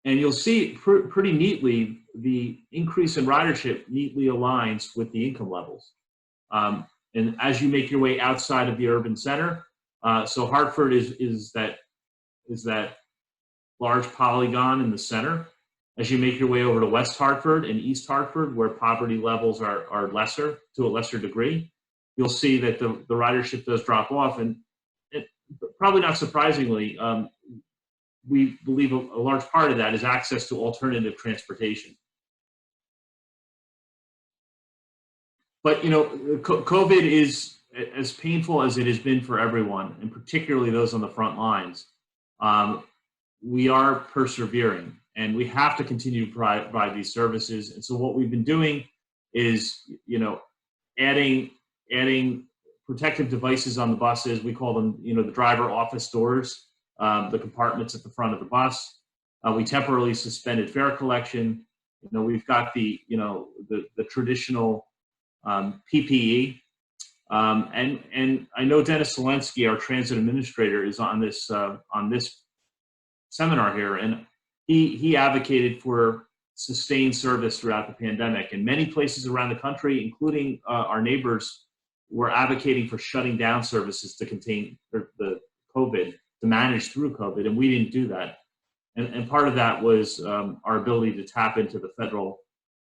And you'll see pretty neatly, the increase in ridership neatly aligns with the income levels. And as you make your way outside of the urban center, so Hartford is that large polygon in the center. As you make your way over to West Hartford and East Hartford, where poverty levels are lesser, to a lesser degree, you'll see that the ridership does drop off. And probably not surprisingly, we believe a large part of that is access to alternative transportation. But COVID is as painful as it has been for everyone, and particularly those on the front lines. We are persevering, and we have to continue to provide these services. And so what we've been doing is, adding protective devices on the buses. We call them, the driver office doors, the compartments at the front of the bus. We temporarily suspended fare collection. We've got the traditional PPE. And I know Dennis Zelensky, our transit administrator, is on this seminar here, and he advocated for sustained service throughout the pandemic. And many places around the country, including our neighbors, were advocating for shutting down services to contain the COVID, to manage through COVID, and we didn't do that. And part of that was our ability to tap into the federal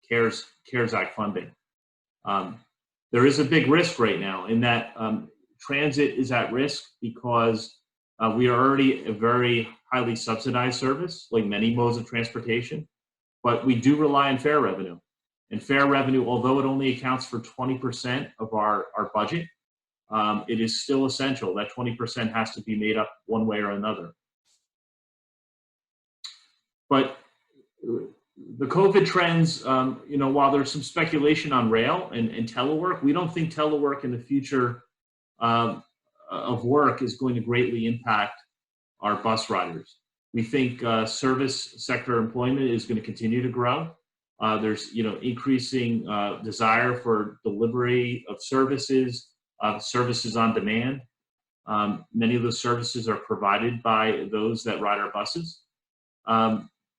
CARES Act funding. There is a big risk right now in that transit is at risk because we are already a very highly subsidized service, like many modes of transportation, but we do rely on fare revenue. And fare revenue, although it only accounts for 20% of our budget, it is still essential. That 20% has to be made up one way or another. But the COVID trends, while there's some speculation on rail and telework, we don't think telework in the future of work is going to greatly impact our bus riders. We think service sector employment is going to continue to grow. There's increasing desire for delivery of services, services on demand. Many of those services are provided by those that ride our buses.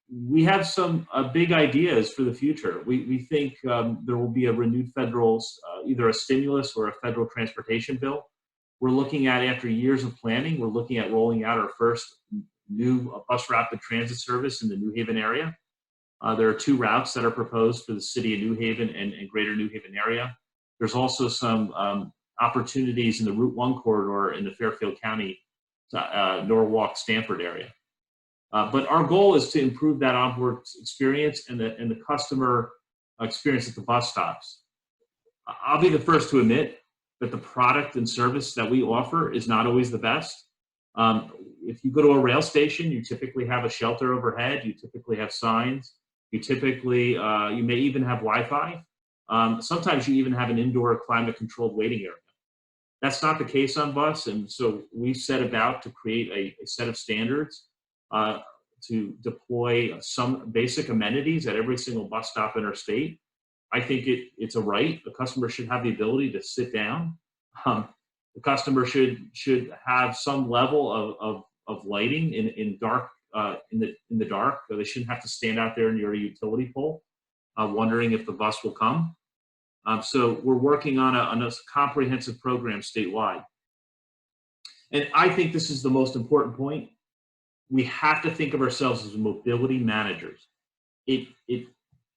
We have some big ideas for the future. We think there will be a renewed federal, either a stimulus or a federal transportation bill. We're looking at, after years of planning, we're looking at rolling out our first new bus rapid transit service in the New Haven area. There are 2 routes that are proposed for the city of New Haven and greater New Haven area. There's also some opportunities in the Route 1 corridor in the Fairfield County, Norwalk, Stamford area. But our goal is to improve that onboard experience and the customer experience at the bus stops. I'll be the first to admit that the product and service that we offer is not always the best. If you go to a rail station, you typically have a shelter overhead, you typically have signs, you typically, you may even have Wi-Fi. Sometimes you even have an indoor climate-controlled waiting area. That's not the case on bus, and so we set about to create a set of standards to deploy some basic amenities at every single bus stop in our state. I think it's a right. The customer should have the ability to sit down. The customer should have some level of lighting in dark in the dark. They shouldn't have to stand out there near a utility pole, wondering if the bus will come. So we're working on a comprehensive program statewide. And I think this is the most important point. We have to think of ourselves as mobility managers.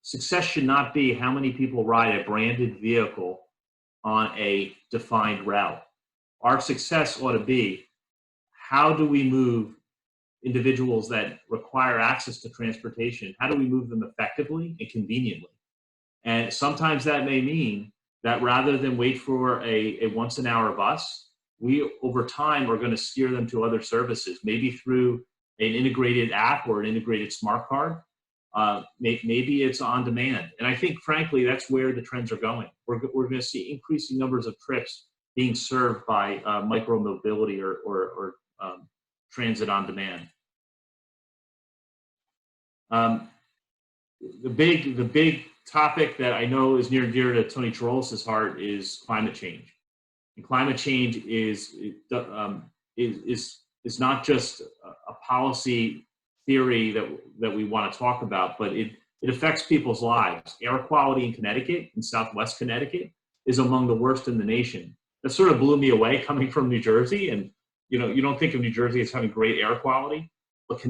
Success should not be how many people ride a branded vehicle on a defined route. Our success ought to be, how do we move individuals that require access to transportation? How do we move them effectively and conveniently? And sometimes that may mean that rather than wait for a once-an-hour bus, we over time are going to steer them to other services, maybe through an integrated app or an integrated smart card. Maybe it's on demand. And I think, frankly, that's where the trends are going. We're going to see increasing numbers of trips being served by micro-mobility or transit on demand. Um, the big topic that I know is near and dear to Tony Trollis's heart is climate change. And climate change is not just a policy theory that we want to talk about, but it affects people's lives. Air quality in Connecticut, in Southwest Connecticut, is among the worst in the nation. That sort of blew me away coming from New Jersey. And you don't think of New Jersey as having great air quality, but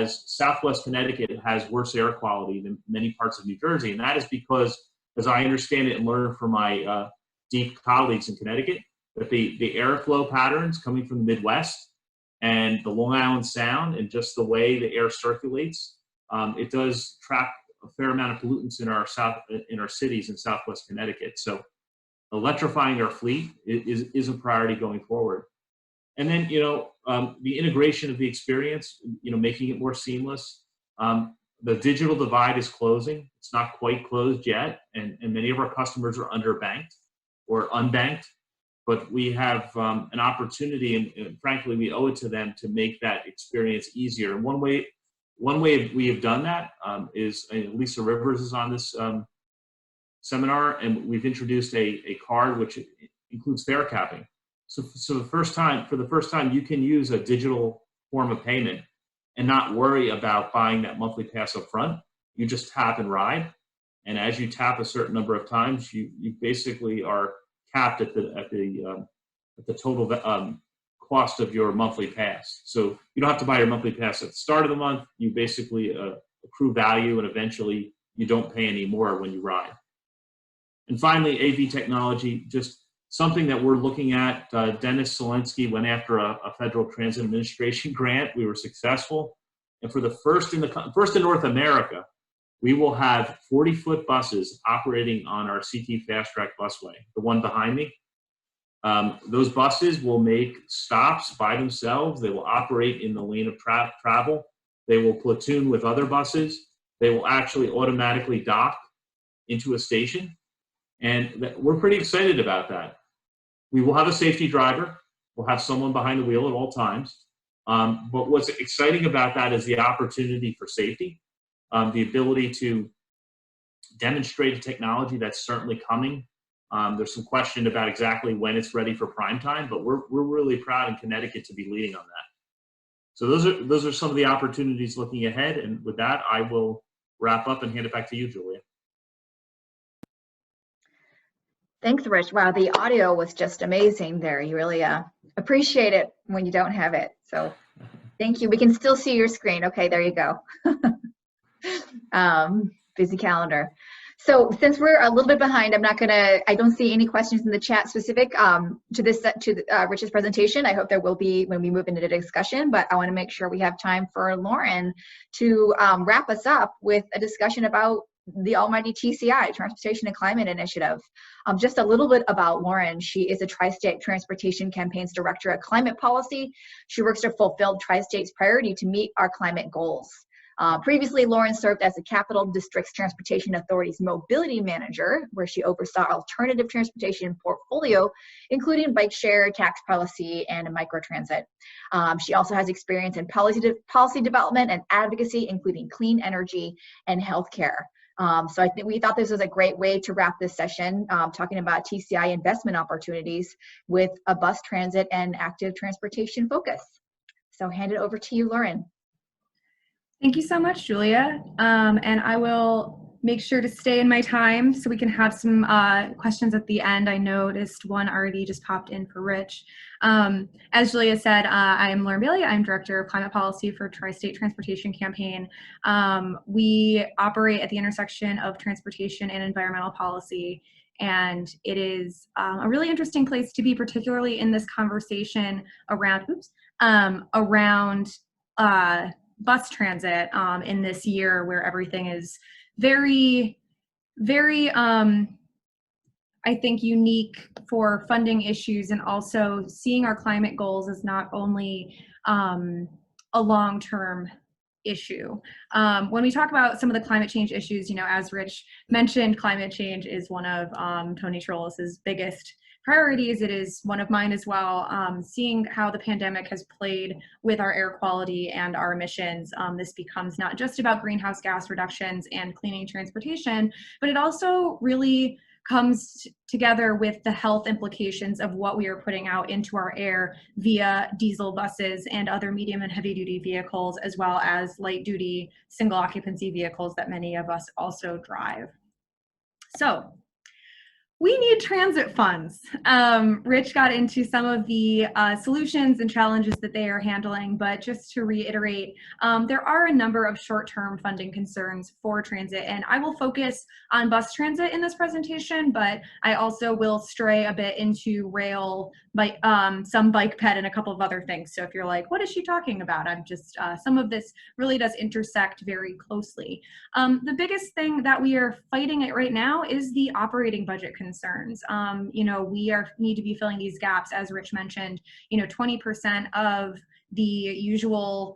Southwest Connecticut has worse air quality than many parts of New Jersey. And that is because, as I understand it and learned from my deep colleagues in Connecticut, that the airflow patterns coming from the Midwest and the Long Island Sound and just the way the air circulates, it does trap a fair amount of pollutants in our cities in Southwest Connecticut. So electrifying our fleet is a priority going forward. And then, the integration of the experience, making it more seamless. The digital divide is closing. It's not quite closed yet. And many of our customers are underbanked or unbanked, but we have an opportunity, and frankly, we owe it to them to make that experience easier. And one way we have done that is, Lisa Rivers is on this seminar, and we've introduced a card which includes fare capping. So for the first time, you can use a digital form of payment and not worry about buying that monthly pass up front. You just tap and ride. And as you tap a certain number of times, you basically are capped at the total cost of your monthly pass. So you don't have to buy your monthly pass at the start of the month. You basically accrue value, and eventually you don't pay any more when you ride. And finally, AV technology, just something that we're looking at. Dennis Zelensky went after a Federal Transit Administration grant. We were successful. And for the first in North America, we will have 40-foot buses operating on our CT Fast Track busway, the one behind me. Those buses will make stops by themselves. They will operate in the lane of travel. They will platoon with other buses. They will actually automatically dock into a station. And we're pretty excited about that. We will have a safety driver. We'll have someone behind the wheel at all times. But what's exciting about that is the opportunity for safety, the ability to demonstrate a technology that's certainly coming. There's some question about exactly when it's ready for prime time, but we're really proud in Connecticut to be leading on that. So those are some of the opportunities looking ahead. And with that, I will wrap up and hand it back to you, Julia. Thanks, Rich. Wow, the audio was just amazing there. You really appreciate it when you don't have it. So thank you. We can still see your screen. Okay, there you go. Busy calendar. So since we're a little bit behind, I don't see any questions in the chat specific to Rich's presentation. I hope there will be when we move into the discussion, but I want to make sure we have time for Lauren to wrap us up with a discussion about the almighty TCI, Transportation and Climate Initiative. Just a little bit about Lauren. She is a Tri-State Transportation Campaign's Director of Climate Policy. She works to fulfill Tri-State's priority to meet our climate goals. Previously, Lauren served as the Capital District's Transportation Authority's Mobility Manager, where she oversaw alternative transportation portfolio, including bike share, tax policy, and microtransit. She also has experience in policy development and advocacy, including clean energy and healthcare. So I think we thought this was a great way to wrap this session, talking about TCI investment opportunities with a bus transit and active transportation focus. So hand it over to you, Lauren. Thank you so much, Julia. And I will make sure to stay in my time so we can have some questions at the end. I noticed one already just popped in for Rich. As Julia said, I am Lauren Bailey. I'm Director of Climate Policy for Tri-State Transportation Campaign. We operate at the intersection of transportation and environmental policy, and it is a really interesting place to be, particularly in this conversation around, bus transit in this year where everything is very, very, I think, unique for funding issues, and also seeing our climate goals as not only a long-term issue. When we talk about some of the climate change issues, as Rich mentioned, climate change is one of Tony Trollis's biggest priorities. It is one of mine as well. Seeing how the pandemic has played with our air quality and our emissions, this becomes not just about greenhouse gas reductions and cleaning transportation, but it also really comes together with the health implications of what we are putting out into our air via diesel buses and other medium and heavy duty vehicles, as well as light duty single occupancy vehicles that many of us also drive. So we need transit funds. Rich got into some of the solutions and challenges that they are handling, but just to reiterate, there are a number of short-term funding concerns for transit, and I will focus on bus transit in this presentation, but I also will stray a bit into rail, some bike ped, and a couple of other things. So if you're like, what is she talking about? I'm just, some of this really does intersect very closely. The biggest thing that we are fighting right now is the operating budget concerns. You know, we need to be filling these gaps, as Rich mentioned. You know, 20% of the usual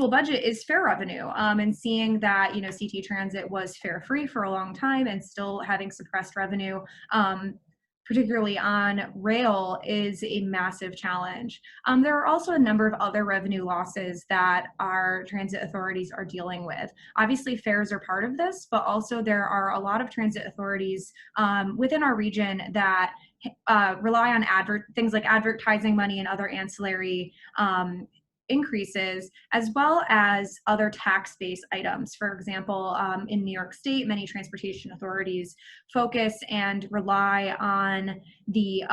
budget is fare revenue, and seeing that, you know, CT Transit was fare free for a long time and still having suppressed revenue, particularly on rail, is a massive challenge. There are also a number of other revenue losses that our transit authorities are dealing with. Obviously, fares are part of this, but also there are a lot of transit authorities within our region that rely on things like advertising money and other ancillary increases, as well as other tax-based items. For example, in New York State, many transportation authorities focus and rely on the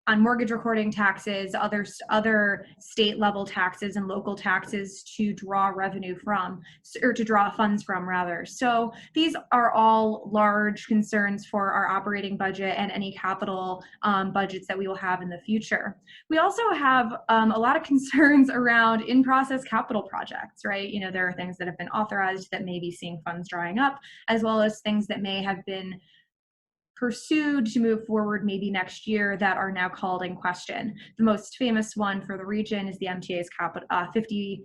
on mortgage recording taxes, other state level taxes and local taxes to draw revenue from, or to draw funds from rather. So these are all large concerns for our operating budget and any capital budgets that we will have in the future. We also have a lot of concerns around in-process capital projects, right? You know, there are things that have been authorized that may be seeing funds drying up, as well as things that may have been pursued to move forward maybe next year that are now called in question. The most famous one for the region is the MTA's $50+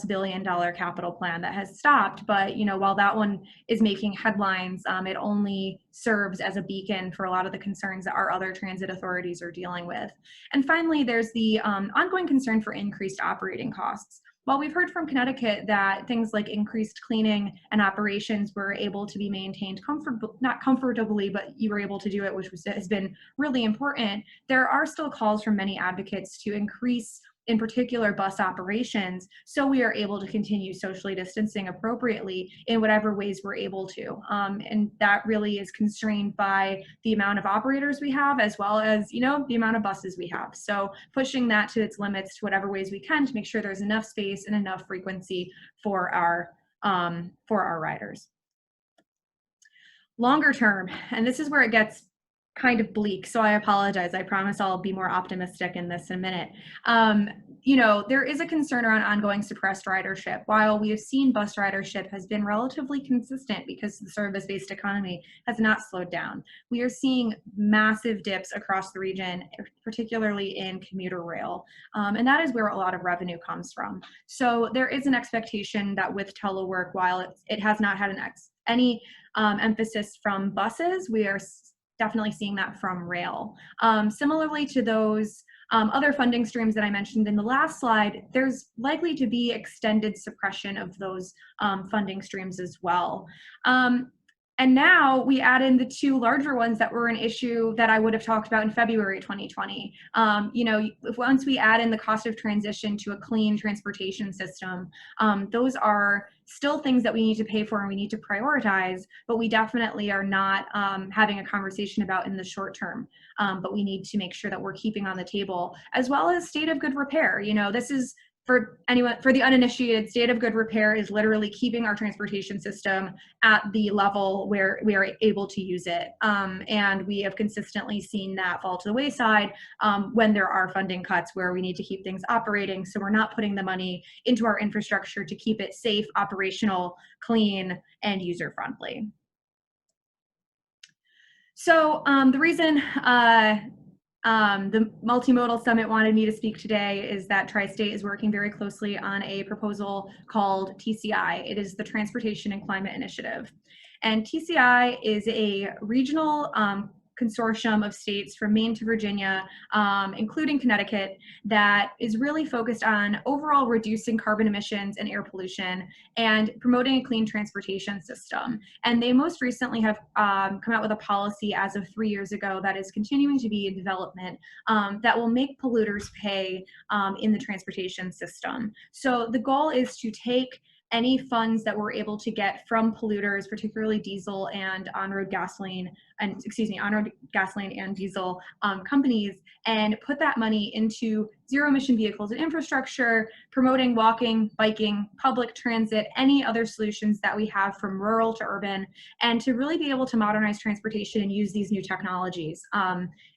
billion capital plan that has stopped. But, you know, while that one is making headlines, it only serves as a beacon for a lot of the concerns that our other transit authorities are dealing with. And finally, there's the ongoing concern for increased operating costs. While we've heard from Connecticut that things like increased cleaning and operations were able to be maintained not comfortably, but you were able to do it, which has been really important, there are still calls from many advocates to increase, in particular, bus operations, so we are able to continue socially distancing appropriately in whatever ways we're able to. And that really is constrained by the amount of operators we have, as well as, you know, the amount of buses we have. So pushing that to its limits to whatever ways we can to make sure there's enough space and enough frequency for our riders. Longer term, and this is where it gets kind of bleak, so I apologize. I promise I'll be more optimistic in this in a minute. You know, there is a concern around ongoing suppressed ridership. While we have seen bus ridership has been relatively consistent because the service-based economy has not slowed down, we are seeing massive dips across the region, particularly in commuter rail. And that is where a lot of revenue comes from. So there is an expectation that with telework, while it has not had any emphasis from buses, we are definitely seeing that from rail. Similarly to those other funding streams that I mentioned in the last slide, there's likely to be extended suppression of those funding streams as well. And now we add in the two larger ones that were an issue that I would have talked about in February 2020. You know, once we add in the cost of transition to a clean transportation system, those are still things that we need to pay for and we need to prioritize, but we definitely are not having a conversation about in the short term. But we need to make sure that we're keeping on the table, as well as state of good repair. You know, this is, for the uninitiated, state of good repair is literally keeping our transportation system at the level where we are able to use it. And we have consistently seen that fall to the wayside when there are funding cuts where we need to keep things operating. So we're not putting the money into our infrastructure to keep it safe, operational, clean, and user-friendly. So the reason the Multimodal Summit wanted me to speak today is that Tri-State is working very closely on a proposal called TCI. It is the Transportation and Climate Initiative. And TCI is a regional consortium of states from Maine to Virginia, including Connecticut, that is really focused on overall reducing carbon emissions and air pollution and promoting a clean transportation system. And they most recently have come out with a policy as of 3 years ago that is continuing to be in development that will make polluters pay in the transportation system. So the goal is to take any funds that we're able to get from polluters, particularly diesel and on-road gasoline, and on-road gasoline and diesel companies, and put that money into zero-emission vehicles and infrastructure, promoting walking, biking, public transit, any other solutions that we have from rural to urban, and to really be able to modernize transportation and use these new technologies,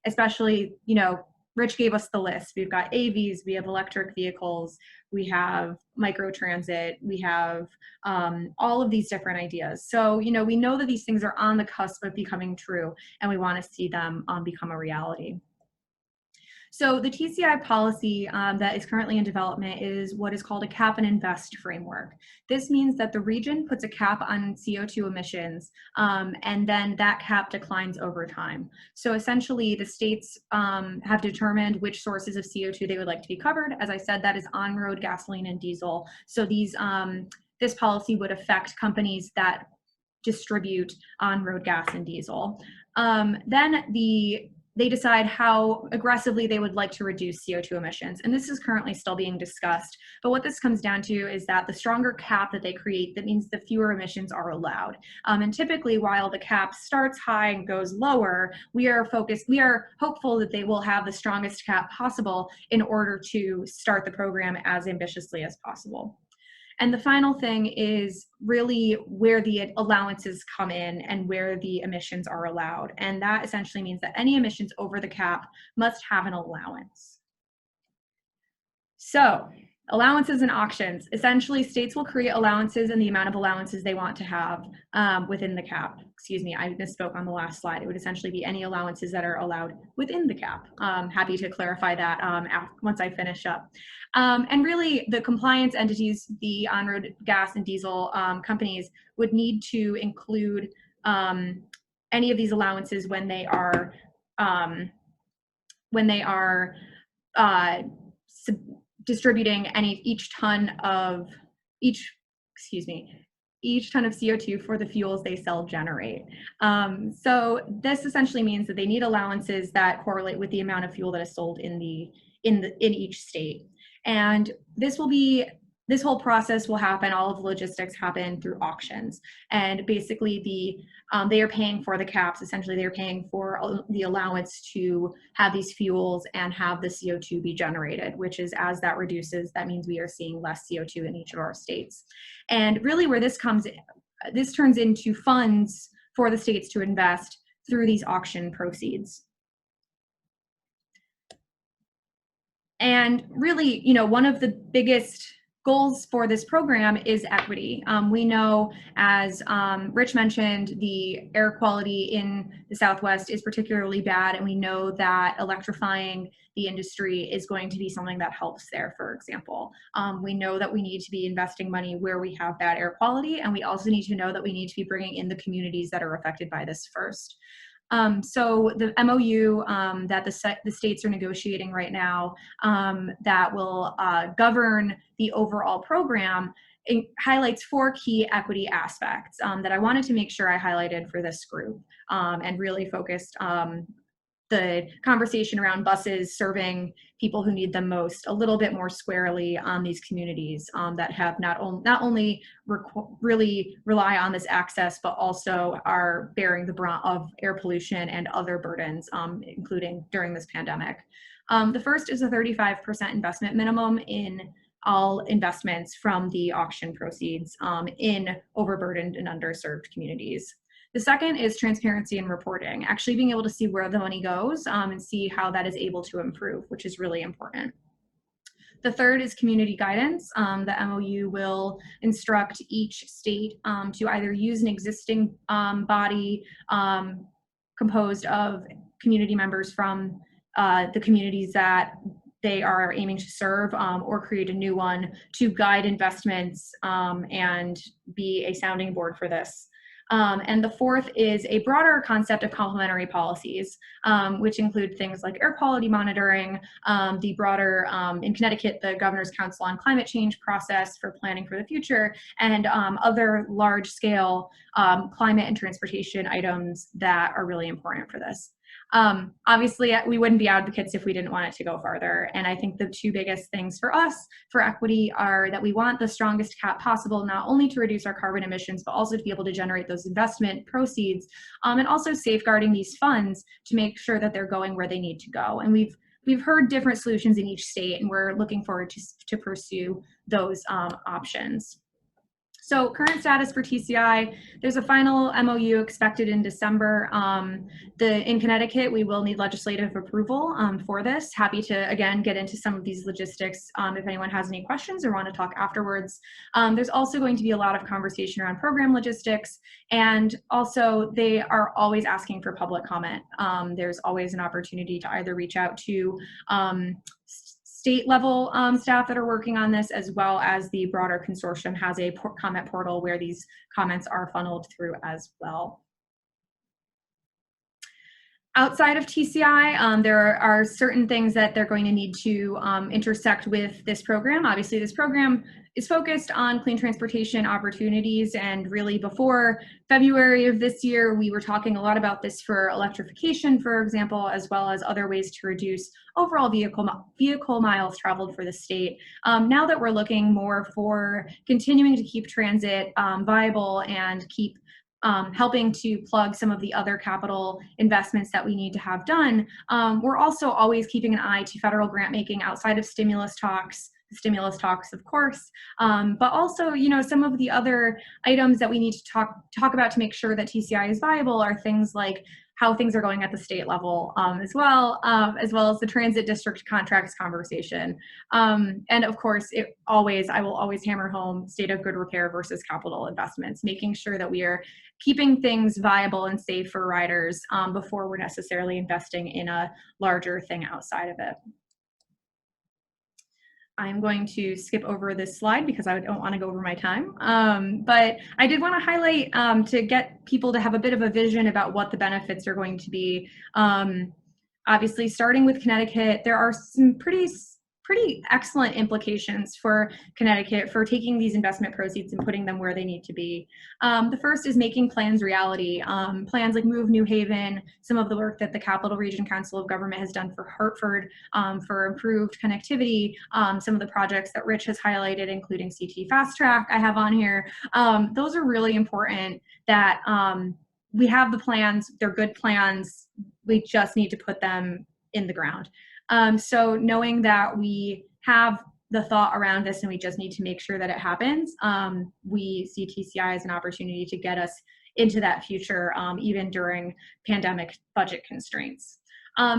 especially, you know, Rich gave us the list. We've got AVs, we have electric vehicles, we have microtransit, we have all of these different ideas. So, you know, we know that these things are on the cusp of becoming true, and we want to see them become a reality. So the TCI policy that is currently in development is what is called a cap and invest framework. This means that the region puts a cap on CO2 emissions, and then that cap declines over time. So essentially the states have determined which sources of CO2 they would like to be covered. As I said, that is on-road gasoline and diesel. So these, this policy would affect companies that distribute on-road gas and diesel. Then they decide how aggressively they would like to reduce CO2 emissions. And this is currently still being discussed. But what this comes down to is that the stronger cap that they create, that means the fewer emissions are allowed. And typically, while the cap starts high and goes lower, we are hopeful that they will have the strongest cap possible in order to start the program as ambitiously as possible. And the final thing is really where the allowances come in and where the emissions are allowed. And that essentially means that any emissions over the cap must have an allowance. So allowances and auctions. Essentially, states will create allowances and the amount of allowances they want to have within the cap. Excuse me, I misspoke on the last slide. It would essentially be any allowances that are allowed within the cap. Happy to clarify that once I finish up. And really, the compliance entities, the on-road gas and diesel companies, would need to include any of these allowances when they are distributing each ton of CO2 for the fuels they sell generate. So this essentially means that they need allowances that correlate with the amount of fuel that is sold in each state. And this whole process will happen, all of the logistics happen through auctions. And basically they are paying for the caps. Essentially, they're paying for the allowance to have these fuels and have the CO2 be generated, which is, as that reduces, that means we are seeing less CO2 in each of our states. And really where this turns into funds for the states to invest through these auction proceeds. And really, you know, one of the biggest goals for this program is equity. We know, as Rich mentioned, the air quality in the Southwest is particularly bad, and we know that electrifying the industry is going to be something that helps there, for example. We know that we need to be investing money where we have bad air quality, and we also need to know that we need to be bringing in the communities that are affected by this first. So the MOU that the states are negotiating right now that will govern the overall program, it highlights 4 key equity aspects that I wanted to make sure I highlighted for this group and really focused the conversation around buses serving people who need them most a little bit more squarely on these communities that have not only really rely on this access, but also are bearing the brunt of air pollution and other burdens, including during this pandemic. The first is a 35% investment minimum in all investments from the auction proceeds in overburdened and underserved communities. The second is transparency and reporting, actually being able to see where the money goes and see how that is able to improve, which is really important. The third is community guidance. The MOU will instruct each state to either use an existing body composed of community members from the communities that they are aiming to serve, or create a new one to guide investments and be a sounding board for this. And the fourth is a broader concept of complementary policies, which include things like air quality monitoring, the broader, in Connecticut, the Governor's Council on Climate Change process for planning for the future, and other large-scale climate and transportation items that are really important for this. Obviously, we wouldn't be advocates if we didn't want it to go farther. And I think the two biggest things for us for equity are that we want the strongest cap possible, not only to reduce our carbon emissions, but also to be able to generate those investment proceeds, and also safeguarding these funds to make sure that they're going where they need to go. And we've heard different solutions in each state, and we're looking forward to pursue those options. So current status for TCI, there's a final MOU expected in December. In Connecticut, we will need legislative approval for this. Happy to, again, get into some of these logistics if anyone has any questions or want to talk afterwards. There's also going to be a lot of conversation around program logistics, and also they are always asking for public comment. There's always an opportunity to either reach out to state level staff that are working on this, as well as the broader consortium has a comment portal where these comments are funneled through as well. Outside of TCI, there are certain things that they're going to need to intersect with this program. Obviously, this program is focused on clean transportation opportunities, and really before February of this year, we were talking a lot about this for electrification, for example, as well as other ways to reduce overall vehicle miles traveled for the state. Now that we're looking more for continuing to keep transit viable and keep helping to plug some of the other capital investments that we need to have done, we're also always keeping an eye to federal grant making outside of stimulus talks, of course, but also, some of the other items that we need to talk about to make sure that TCI is viable are things like how things are going at the state level, as well as the transit district contracts conversation. And of course, I will always hammer home state of good repair versus capital investments, making sure that we are keeping things viable and safe for riders before we're necessarily investing in a larger thing outside of it. I'm going to skip over this slide because I don't want to go over my time. But I did want to highlight to get people to have a bit of a vision about what the benefits are going to be. Obviously, starting with Connecticut, there are some pretty excellent implications for Connecticut for taking these investment proceeds and putting them where they need to be. The first is making plans reality. Plans like Move New Haven, some of the work that the Capital Region Council of Government has done for Hartford for improved connectivity, some of the projects that Rich has highlighted, including CT Fast Track I have on here. Those are really important that we have the plans, they're good plans, we just need to put them in the ground. So knowing that we have the thought around this and we just need to make sure that it happens, we see TCI as an opportunity to get us into that future, even during pandemic budget constraints.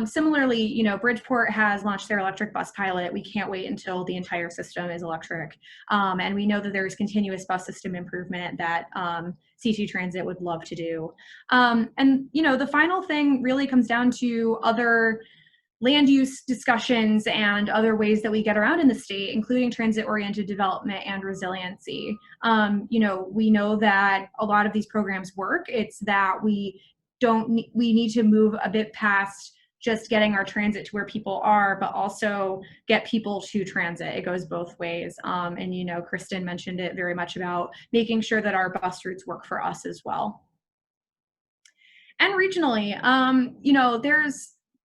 Similarly, Bridgeport has launched their electric bus pilot. We can't wait until the entire system is electric. And we know that there's continuous bus system improvement that CT Transit would love to do. And, the final thing really comes down to other land use discussions and other ways that we get around in the state, including transit-oriented development and resiliency. We know that a lot of these programs work. It's that we need to move a bit past just getting our transit to where people are, but also get people to transit. It goes both ways. And Kristen mentioned it very much about making sure that our bus routes work for us as well. And regionally,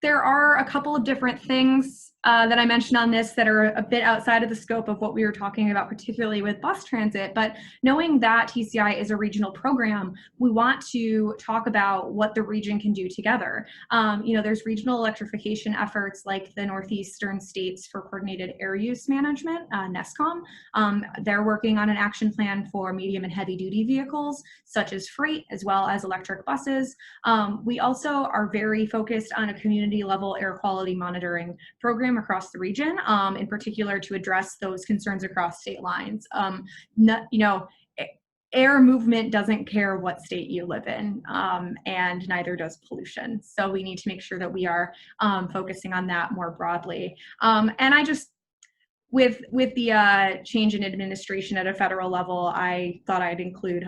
there are a couple of different things that I mentioned on this that are a bit outside of the scope of what we were talking about, particularly with bus transit. But knowing that TCI is a regional program, we want to talk about what the region can do together. There's regional electrification efforts like the Northeastern States for Coordinated Air Use Management, NESCOM. They're working on an action plan for medium and heavy duty vehicles, such as freight, as well as electric buses. We also are very focused on a community level air quality monitoring program across the region, in particular to address those concerns across state lines. Air movement doesn't care what state you live in, and neither does pollution. So we need to make sure that we are focusing on that more broadly. And I just, with the change in administration at a federal level, I thought I'd include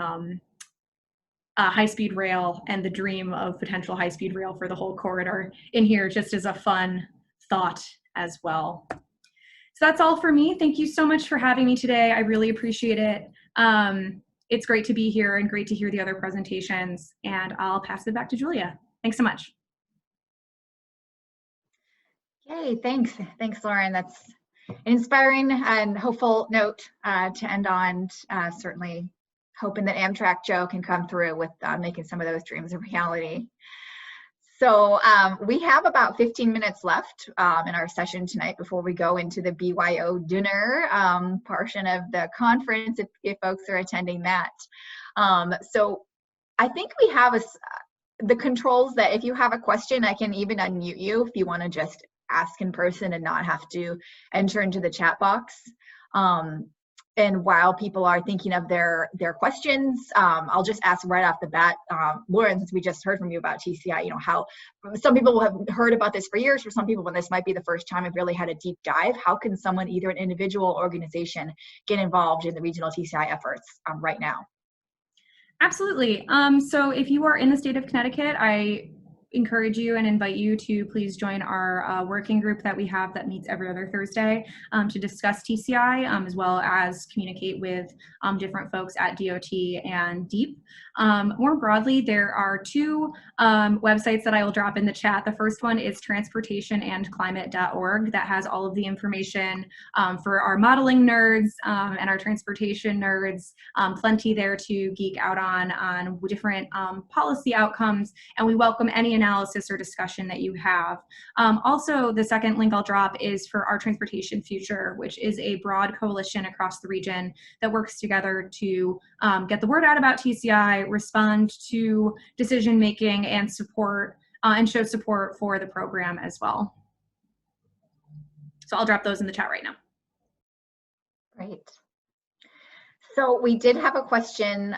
high-speed rail and the dream of potential high-speed rail for the whole corridor in here, just as a fun thought as well. So that's all for me. Thank you so much for having me today. I really appreciate it. It's great to be here and great to hear the other presentations, and I'll pass it back to Julia. Thanks so much. Okay, thanks. Thanks, Lauren. That's an inspiring and hopeful note to end on. Certainly hoping that Amtrak Joe can come through with making some of those dreams a reality. So we have about 15 minutes left in our session tonight before we go into the BYO dinner portion of the conference, if folks are attending that. So I think we have the controls that if you have a question, I can even unmute you if you want to just ask in person and not have to enter into the chat box. And while people are thinking of their questions, I'll just ask right off the bat, Lauren, since we just heard from you about TCI, you know, how some people will have heard about this for years. For some people, when this might be the first time I've really had a deep dive, how can someone, either an individual or organization, get involved in the regional TCI efforts right now? Absolutely. So if you are in the state of Connecticut, I encourage you and invite you to please join our working group that we have that meets every other Thursday to discuss TCI, as well as communicate with different folks at DOT and DEEP. More broadly, there are two websites that I will drop in the chat. The first one is transportationandclimate.org that has all of the information for our modeling nerds and our transportation nerds, plenty there to geek out on different policy outcomes, and we welcome any analysis or discussion that you have. Also, the second link I'll drop is for our Transportation Future, which is a broad coalition across the region that works together to get the word out about TCI, respond to decision making, and support and show support for the program as well. So I'll drop those in the chat right now. Great. So we did have a question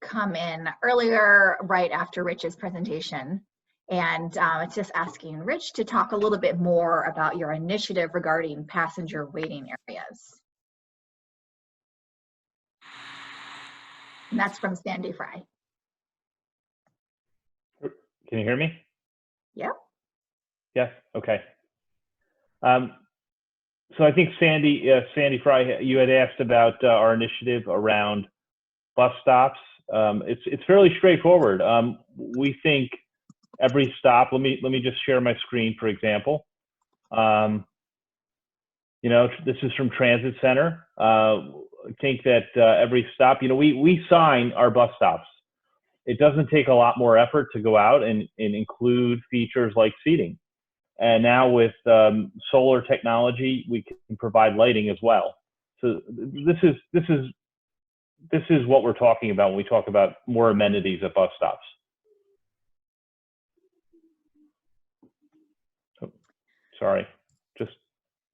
come in earlier, right after Rich's presentation. And it's just asking Rich to talk a little bit more about your initiative regarding passenger waiting areas. And that's from Sandy Fry. Can you hear me? Yep. Yes, okay. So I think Sandy Fry, you had asked about our initiative around bus stops. It's fairly straightforward. We think every stop. Let me just share my screen, for example. You know, this is from Transit Center. I think that every stop. You know, we sign our bus stops. It doesn't take a lot more effort to go out and include features like seating. And now with solar technology, we can provide lighting as well. So this is what we're talking about when we talk about more amenities at bus stops. Oh, sorry, just.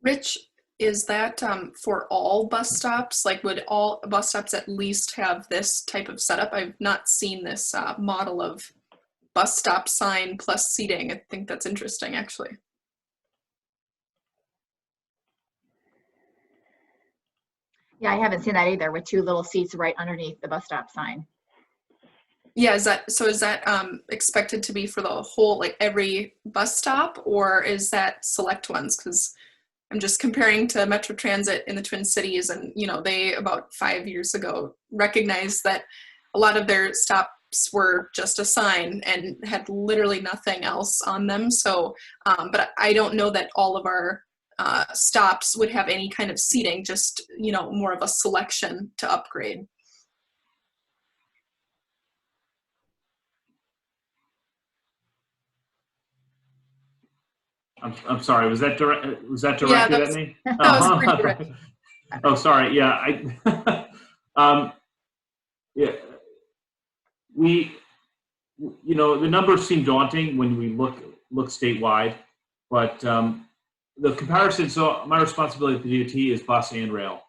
Rich, is that for all bus stops? Like, would all bus stops at least have this type of setup? I've not seen this model of bus stop sign plus seating. I think that's interesting, actually. Yeah, I haven't seen that either, with two little seats right underneath the bus stop sign. Yeah, is that expected to be for the whole, like every bus stop, or is that select ones? Because I'm just comparing to Metro Transit in the Twin Cities, and you know, they about 5 years ago recognized that a lot of their stops were just a sign and had literally nothing else on them. So, but I don't know that all of our stops would have any kind of seating, just, you know, more of a selection to upgrade. I'm sorry. Was that directed Yeah, at me? that was pretty direct. Oh, sorry. Yeah, yeah, you know, the numbers seem daunting when we look statewide, but the comparison. So my responsibility at the DOT is bus and rail.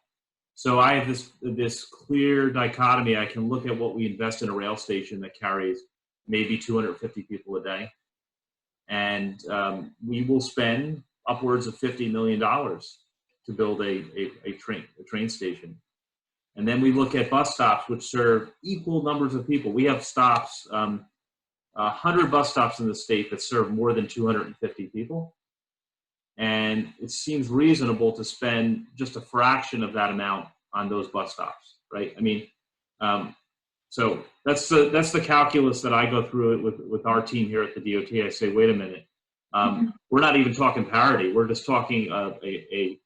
So I have this clear dichotomy. I can look at what we invest in a rail station that carries maybe 250 people a day. And we will spend upwards of $50 million to build a train station. And then we look at bus stops, which serve equal numbers of people. We have stops, 100 bus stops in the state that serve more than 250 people. And it seems reasonable to spend just a fraction of that amount on those bus stops, right? I mean, so that's the calculus that I go through it with our team here at the DOT. I say, wait a minute, we're not even talking parity. We're just talking a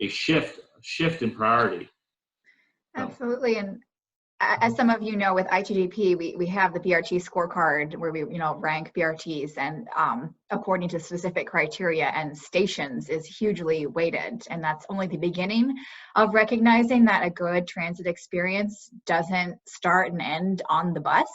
shift in priority. Absolutely. And as some of you know, with ITDP, we have the BRT scorecard where we rank BRTs, and according to specific criteria, and stations is hugely weighted. And that's only the beginning of recognizing that a good transit experience doesn't start and end on the bus.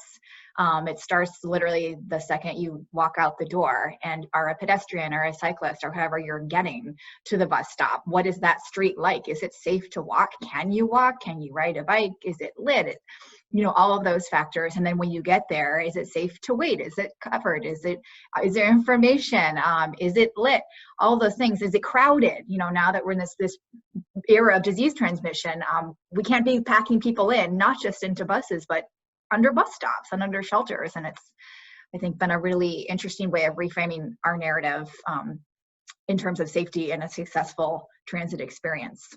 It starts literally the second you walk out the door and are a pedestrian or a cyclist or however you're getting to the bus stop. What is that street like? Is it safe to walk? Can you walk? Can you ride a bike? Is it lit? All of those factors. And then when you get there, is it safe to wait? Is it covered? Is there information? Is it lit? All those things. Is it crowded? Now that we're in this era of disease transmission, we can't be packing people in, not just into buses, but under bus stops and under shelters. And it's, I think, been a really interesting way of reframing our narrative in terms of safety and a successful transit experience.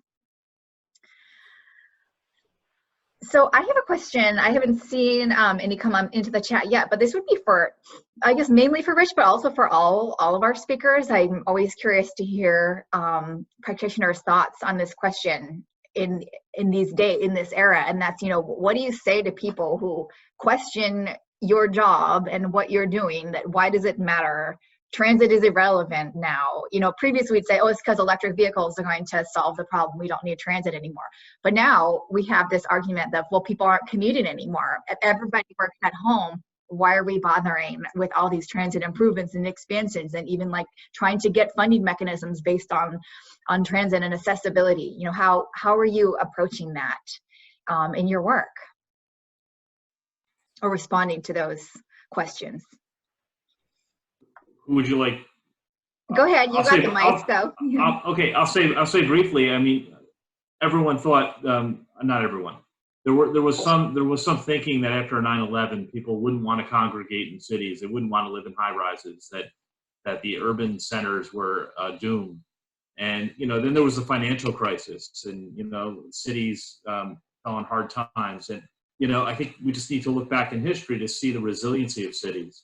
So I have a question. I haven't seen any come into the chat yet, but this would be for, I guess, mainly for Rich, but also for all of our speakers. I'm always curious to hear practitioners' thoughts on this question in this era. And that's, what do you say to people who question your job and what you're doing? That why does it matter? Transit is irrelevant now. Previously we'd say, oh, it's because electric vehicles are going to solve the problem. We don't need transit anymore. But now we have this argument that, well, people aren't commuting anymore. Everybody works at home. Why are we bothering with all these transit improvements and expansions, and even like trying to get funding mechanisms based on transit and accessibility? How are you approaching that in your work or responding to those questions? Who would you like? Go ahead, you got the mic, so. Okay, I'll say briefly. I mean, everyone thought, not everyone. There was some thinking that after 9/11, people wouldn't want to congregate in cities. They wouldn't want to live in high rises. That the urban centers were doomed. And then there was the financial crisis, and cities fell on hard times. And I think we just need to look back in history to see the resiliency of cities.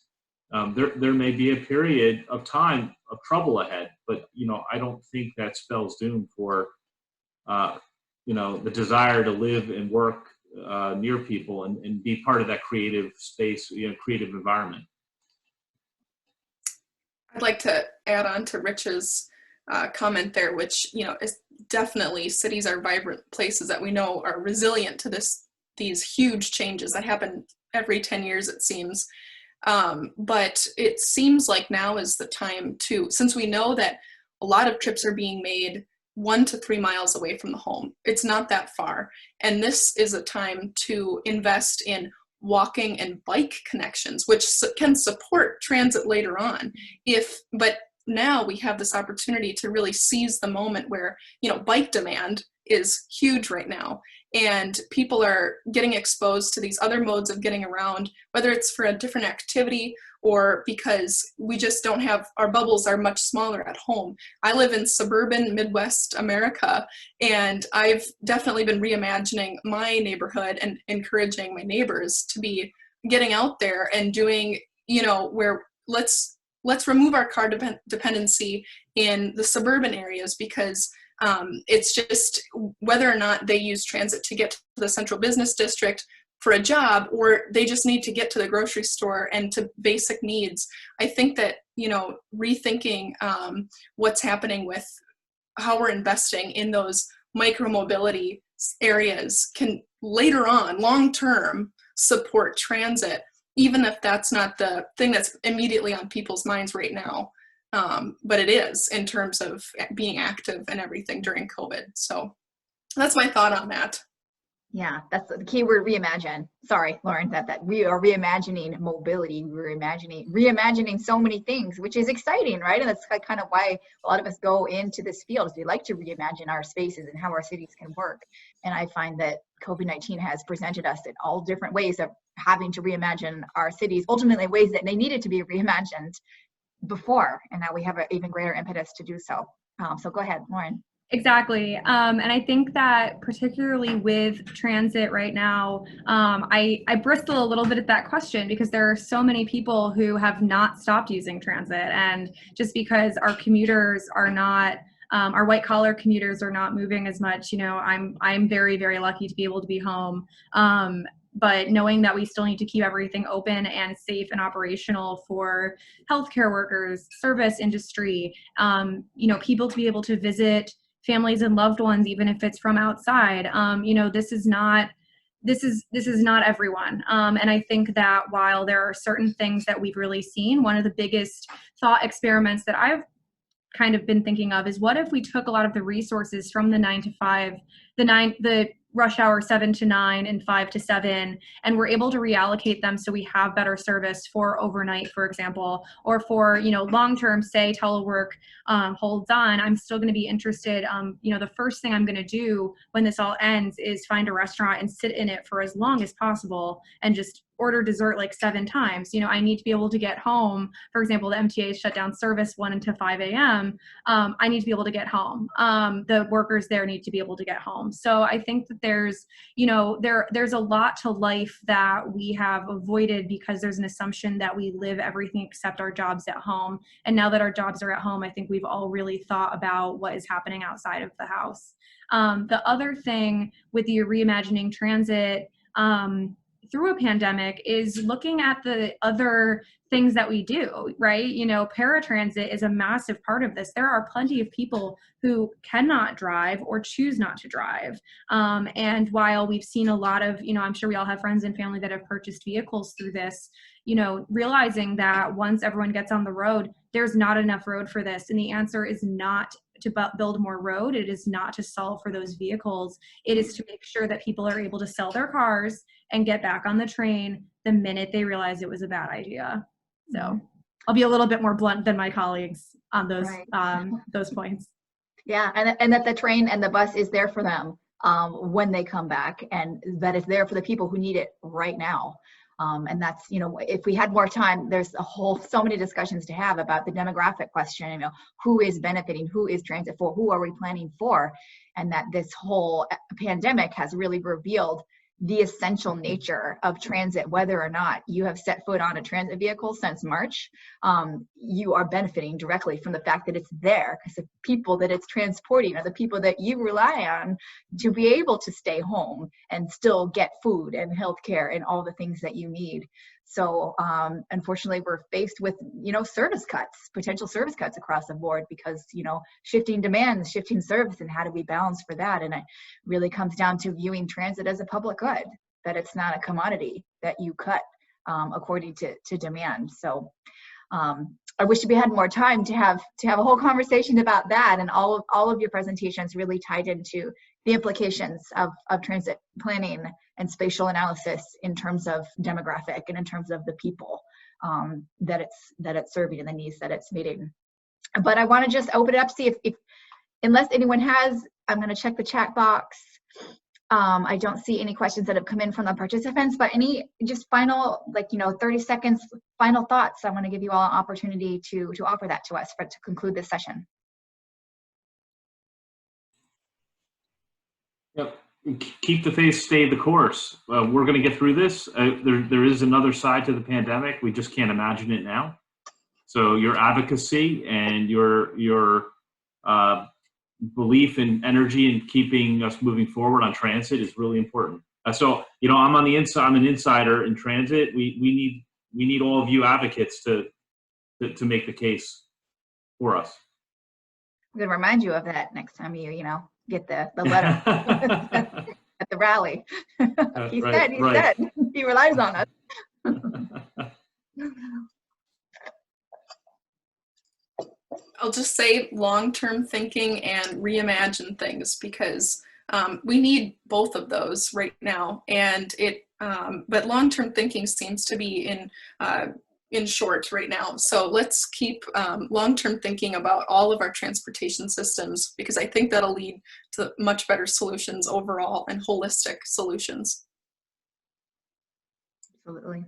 There may be a period of time of trouble ahead, but I don't think that spells doom for the desire to live and work near people and be part of that creative space, creative environment. I'd like to add on to Rich's comment there, which is definitely cities are vibrant places that we know are resilient to these huge changes that happen every 10 years, it seems. But it seems like now is the time to, since we know that a lot of trips are being made 1 to 3 miles away from the home. It's not that far. And this is a time to invest in walking and bike connections, which can support transit later on. But now we have this opportunity to really seize the moment where, bike demand is huge right now. And people are getting exposed to these other modes of getting around, whether it's for a different activity or because we just don't have, our bubbles are much smaller at home. I live in suburban Midwest America, and I've definitely been reimagining my neighborhood and encouraging my neighbors to be getting out there and doing, where let's remove our car dependency in the suburban areas, because it's just whether or not they use transit to get to the central business district for a job, or they just need to get to the grocery store and to basic needs. I think that, rethinking what's happening with how we're investing in those micromobility areas can later on, long-term, support transit, even if that's not the thing that's immediately on people's minds right now. But it is in terms of being active and everything during COVID. So that's my thought on that. Yeah, that's the key word, reimagine. Sorry, Lauren, that we are reimagining mobility, we're reimagining so many things, which is exciting, right? And that's kind of why a lot of us go into this field, is we like to reimagine our spaces and how our cities can work. And I find that COVID-19 has presented us in all different ways of having to reimagine our cities, ultimately ways that they needed to be reimagined before, and now we have an even greater impetus to do so. So go ahead, Lauren. Exactly. And I think that particularly with transit right now, I bristle a little bit at that question because there are so many people who have not stopped using transit. And just because our commuters are not, our white collar commuters are not moving as much, you know, I'm very, very lucky to be able to be home. But knowing that we still need to keep everything open and safe and operational for healthcare workers, service industry, you know, people to be able to visit families and loved ones, even if it's from outside. You know, this is not everyone. And I think that while there are certain things that we've really seen, one of the biggest thought experiments that I've kind of been thinking of is, what if we took a lot of the resources from the 9 to 5, the rush hour 7 to 9 and 5 to 7, and we're able to reallocate them so we have better service for overnight, for example, or for, you know, long-term, say telework holds on. I'm still going to be interested. You know, the first thing I'm going to do when this all ends is find a restaurant and sit in it for as long as possible and just order dessert like 7 times. You know, I need to be able to get home. For example, the MTA shut down service 1 to 5 a.m. I need to be able to get home. The workers there need to be able to get home. So I think that there's, you know, there's a lot to life that we have avoided because there's an assumption that we live everything except our jobs at home. And now that our jobs are at home, I think we've all really thought about what is happening outside of the house. The other thing with the reimagining transit, through a pandemic, is looking at the other things that we do, right? You know, paratransit is a massive part of this. There are plenty of people who cannot drive or choose not to drive. And while we've seen a lot of, you know, I'm sure we all have friends and family that have purchased vehicles through this, you know, realizing that once everyone gets on the road, there's not enough road for this. And the answer is not to build more road. It is not to solve for those vehicles. It is to make sure that people are able to sell their cars and get back on the train the minute they realize it was a bad idea. So I'll be a little bit more blunt than my colleagues on those points. Yeah, and that the train and the bus is there for them when they come back, and that it's there for the people who need it right now. And that's, you know, if we had more time, there's so many discussions to have about the demographic question, you know, who is benefiting, who is transit for, who are we planning for? And that this whole pandemic has really revealed the essential nature of transit. Whether or not you have set foot on a transit vehicle since March, you are benefiting directly from the fact that it's there, because the people that it's transporting are the people that you rely on to be able to stay home and still get food and healthcare and all the things that you need. So unfortunately, we're faced with, you know, potential service cuts across the board because, you know, shifting demands, shifting service, and how do we balance for that? And it really comes down to viewing transit as a public good, that it's not a commodity that you cut according to demand. So I wish we had more time to have a whole conversation about that, and all of your presentations really tied into the implications of transit planning and spatial analysis in terms of demographic and in terms of the people that it's serving and the needs that it's meeting. But I want to just open it up, see if unless anyone has, I'm going to check the chat box. I don't see any questions that have come in from the participants, but any just final, 30 seconds, final thoughts. I want to give you all an opportunity to offer that to us to conclude this session. Yep. Keep the faith, stay the course. We're going to get through this. There is another side to the pandemic. We just can't imagine it now. So your advocacy and your belief and energy in keeping us moving forward on transit is really important. So, you know, I'm on the inside. I'm an insider in transit. We need all of you advocates to make the case for us. I'm going to remind you of that next time you get the letter at the rally. He said he relies on us. I'll just say long-term thinking and reimagine things, because We need both of those right now, and but long-term thinking seems to be in short right now. So let's keep long-term thinking about all of our transportation systems, because I think that'll lead to much better solutions overall and holistic solutions. Absolutely.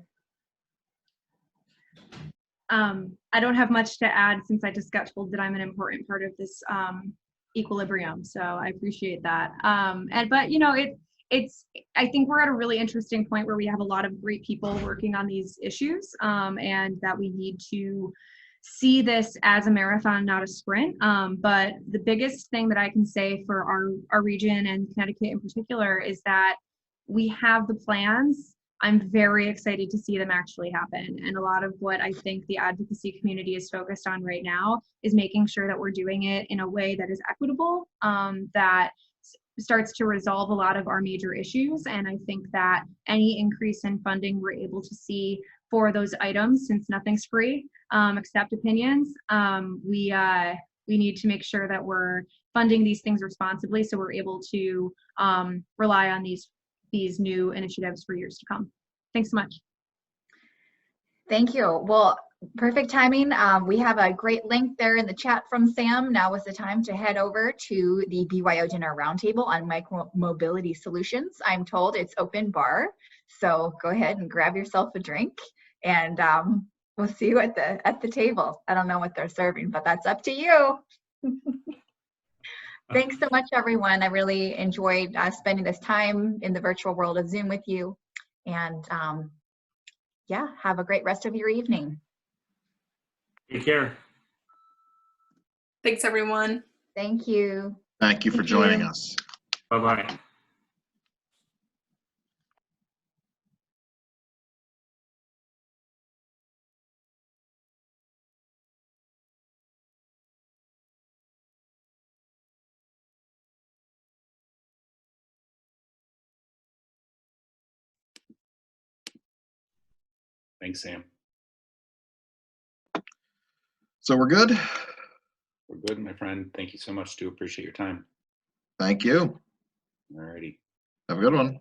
I don't have much to add since I just got told that I'm an important part of this equilibrium. So I appreciate that. But you know, I think we're at a really interesting point where we have a lot of great people working on these issues, and that we need to see this as a marathon, not a sprint. But the biggest thing that I can say for our region and Connecticut in particular is that we have the plans. I'm very excited to see them actually happen. And a lot of what I think the advocacy community is focused on right now is making sure that we're doing it in a way that is equitable, that starts to resolve a lot of our major issues. And I think that any increase in funding we're able to see for those items, since nothing's free except opinions, we need to make sure that we're funding these things responsibly so we're able to rely on these new initiatives for years to come. Thanks so much. Thank you. Well, perfect timing. We have a great link there in the chat from Sam. Now is the time to head over to the BYO Dinner Roundtable on micromobility solutions. I'm told it's open bar, so go ahead and grab yourself a drink, and we'll see you at the table. I don't know what they're serving, but that's up to you. Thanks so much, everyone. I really enjoyed spending this time in the virtual world of Zoom with you. And yeah, have a great rest of your evening. Take care. Thanks, everyone. Thank you. Thank you for joining us. Bye-bye. Thanks, Sam. So we're good? We're good, my friend. Thank you so much. Do appreciate your time. Thank you. Alrighty. Have a good one.